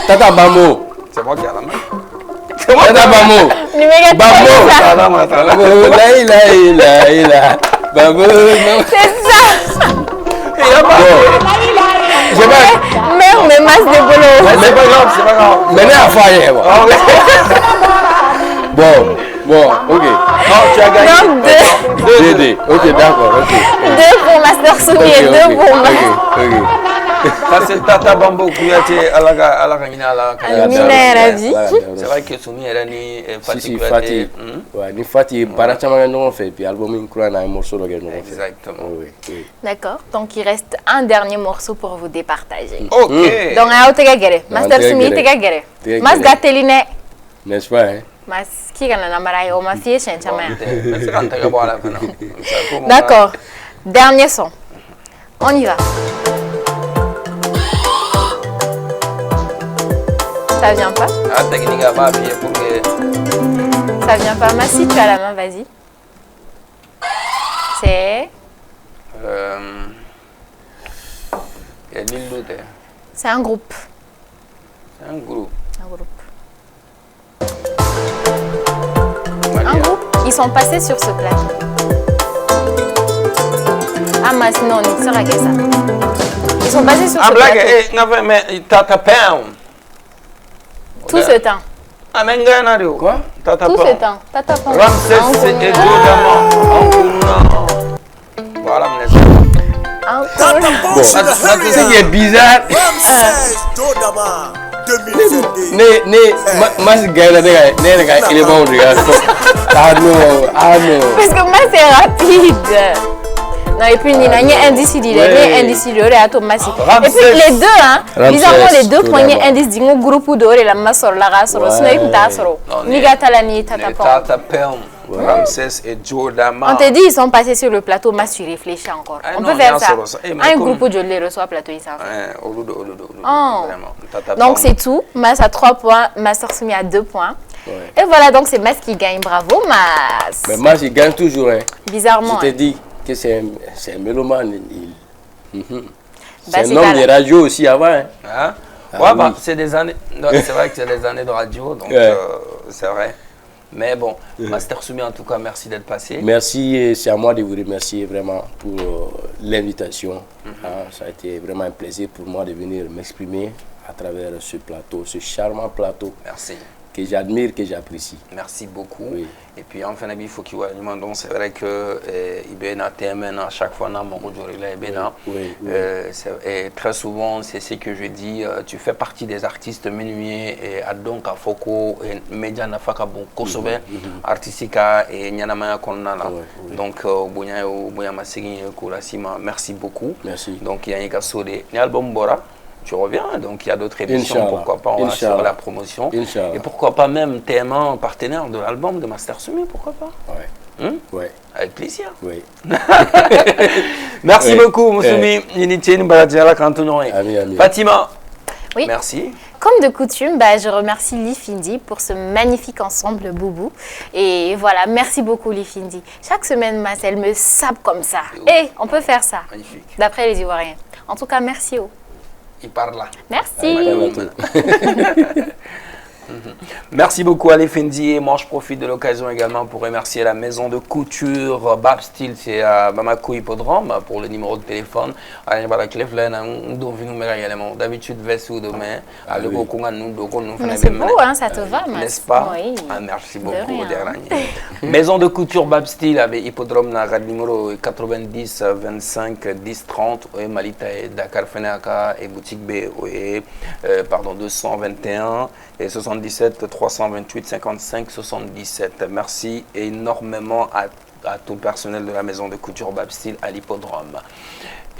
S4: Tata Bamo.
S5: C'est moi qui ai la main.
S4: Tata Bamo. Bamo. Là. Bamo.
S3: C'est ça. Mais Mas de boulot.
S5: C'est pas grave.
S4: Mais n'est à faire. Bon, ok.
S5: Non, tu as gagné.
S3: Donc
S4: 2. Ok, d'accord.
S3: 2 pour Master Soumi et 2 pour Mas.
S5: Ça c'est Tata Bambo Kouyaté à la
S3: Ravi.
S5: C'est vrai que Soumi elle a ni
S4: Fatih Kouyaté. Ouais, ni Fatih Barachama nous fait puis album incroyable un morceau là nous fait.
S5: Exactement.
S4: Oui.
S3: D'accord. Donc il reste un dernier morceau pour vous départager.
S5: OK.
S3: Donc à Otegagere, Master Soumi Tegagere. Mas Gateline.
S4: N'est-ce pas hein?
S3: Mas qui gagne la maraille au mafie chenchama.
S5: D'accord.
S3: D'accord. Dernier son. On y va. Ça vient pas?
S5: Ah, technique à pas bien pour que
S3: ça vient pas. Mas si tu as la main, vas-y. C'est
S5: Il y a l'île d'Outé.
S3: c'est un groupe.
S5: C'est un groupe.
S3: Un groupe. Un groupe. Ils sont passés sur ce plateau. Ah, mais non, on sera que ça. Ils sont passés sur
S5: Ah,
S3: ce
S5: blague,
S3: plateau.
S5: mais Tata Pam.
S3: Tout ce temps.
S5: Ah, mais Nganario.
S4: Quoi?
S5: Tata
S3: Tout ce
S5: Pam.
S3: temps. Tata Pam.
S5: Ramsès et Dodama. Voilà, mon ami.
S4: Bon, ce qui est bizarre, mas gars il est bon, regarde. Ah non.
S3: Parce que moi, c'est rapide. Non, et puis, il y a un indice, il y a un indice, il y a un Thomas. Et puis, les deux, hein, bizarrement, les deux premiers indices, ils ont un groupe de la masse sur la race, sinon ils ont un soro. Ni Gatala ni Tata Pam.
S5: Tata Pam, Ramsès et Dodama.
S3: On te dit, ils sont passés sur le plateau, mais tu réfléchis encore.
S5: Ah
S3: On
S5: non,
S3: peut faire
S5: il y a
S3: ça.
S5: un soro. Eh, mais
S3: Un
S5: comme-
S3: groupe, je les reçois plateau, ils savent.
S5: Oludo.
S3: Oh.
S5: Vraiment. Tata
S3: Donc,
S5: Pam.
S3: c'est tout. Mas à 3 points, Master Soumi à 2 points.
S4: Ouais.
S3: Et voilà, donc c'est Mas qui gagne. Bravo, Mas.
S4: Mais moi, je gagne toujours. Hein.
S3: Bizarrement.
S4: Je te
S3: hein.
S4: dis que c'est un mélomane.
S3: Bah,
S4: C'est
S3: c'est
S4: un homme
S3: ça,
S4: de
S3: là.
S4: radio aussi avant. Hein.
S5: Hein?
S4: Ah
S5: Ouais,
S4: oui.
S5: bah, c'est des années. Non, c'est vrai que c'est des années de radio, donc
S4: Ouais.
S5: c'est vrai. Mais bon, Master Soumi, en tout cas, merci d'être passé.
S4: Merci et c'est à moi de vous remercier vraiment pour l'invitation. Ah, ça a été vraiment un plaisir pour moi de venir m'exprimer à travers ce plateau, ce charmant plateau
S5: Merci.
S4: que j'admire, que j'apprécie.
S5: Merci beaucoup.
S4: Oui.
S5: Et puis, enfin, il faut qu'il y ait un donc c'est vrai que il y a un thème à chaque fois,
S4: Oui.
S5: et très souvent, c'est ce que je dis, tu fais partie des artistes menuiers et donc à Foko et média nafaka bon kosobe artistica et nyanamaya konana. Donc bonya masigi kurasima, merci beaucoup.
S4: Merci.
S5: Donc il y a un kasode ni album Bora. Tu reviens, donc il y a d'autres émissions,
S4: Inch'Allah.
S5: pourquoi pas, on va sur la promotion.
S4: Inch'Allah.
S5: Et pourquoi pas même TM1 partenaire de l'album de Master Soumi, pourquoi pas?
S4: Ouais. Ouais.
S5: Avec plaisir.
S4: Oui.
S5: Merci
S4: Oui.
S5: beaucoup, Moussoumi. Initié, Mbadjala, Kantonoé.
S4: Ami.
S5: Fatima,
S3: Oui.
S5: merci.
S3: Comme de coutume, bah, je remercie Lifindi pour ce magnifique ensemble Boubou. Et voilà, merci beaucoup Lifindi. Chaque semaine, Mas, elle me sape comme ça. Et on peut faire ça,
S5: Magnifique.
S3: d'après les Ivoiriens. En tout cas, merci.
S5: Il parle là.
S3: Merci.
S5: Merci beaucoup Ali Fendi et moi je profite de l'occasion également pour remercier la maison de couture Bab Style, c'est à Bamako Hippodrome pour le numéro de téléphone. D'habitude veste ou demain.
S3: Mais c'est beau, hein, ça te va, Mas.
S5: N'est-ce pas?
S3: Oui.
S5: Ah, merci
S3: De
S5: beaucoup.
S3: rien.
S5: Dernier. Maison de couture Bab Style avec Hippodrome na numéro 90 25 10 30 et Malita et Dakar Fenaka et boutique B et pardon 221 et 77 328 55 77. Merci énormément à tout le personnel de la maison de couture Bab Style à l'hippodrome.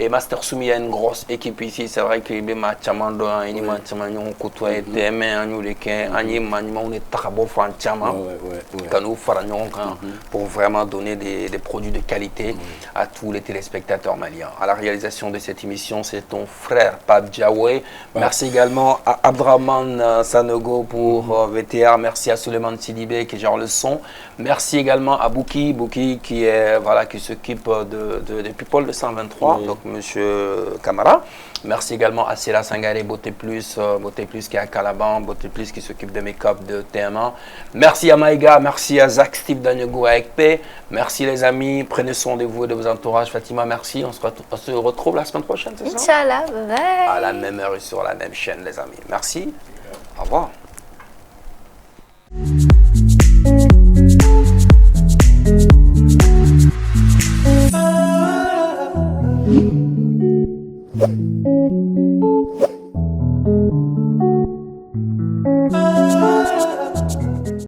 S5: Et Master Soumi, il y a une grosse équipe ici. C'est vrai qu'il y a des matchs à Mando, il y a des matchs à Mando, il y a des pour vraiment donner des produits de qualité à tous les téléspectateurs maliens. À la réalisation de cette émission, c'est ton frère Pape Diawé. Merci également à Abdraman Sanogo pour VTR. Merci à Suleiman Sidibé qui gère le son. Merci également à Bouki qui est voilà qui s'occupe de People de 123. Donc Monsieur Camara. Merci également à Sela Sangare Beauté Plus qui est à Calaban, Beauté Plus qui s'occupe de make-up de TM1. Merci à Maïga, merci à Zach Steve Danyego avec P. Merci les amis, prenez soin de vous et de vos entourages. Fatima, merci. On se retrouve la semaine prochaine, c'est ça?
S3: Inch'Allah, bye.
S5: À la même heure et sur la même chaîne, les amis. Merci. Au revoir.
S7: Thank you.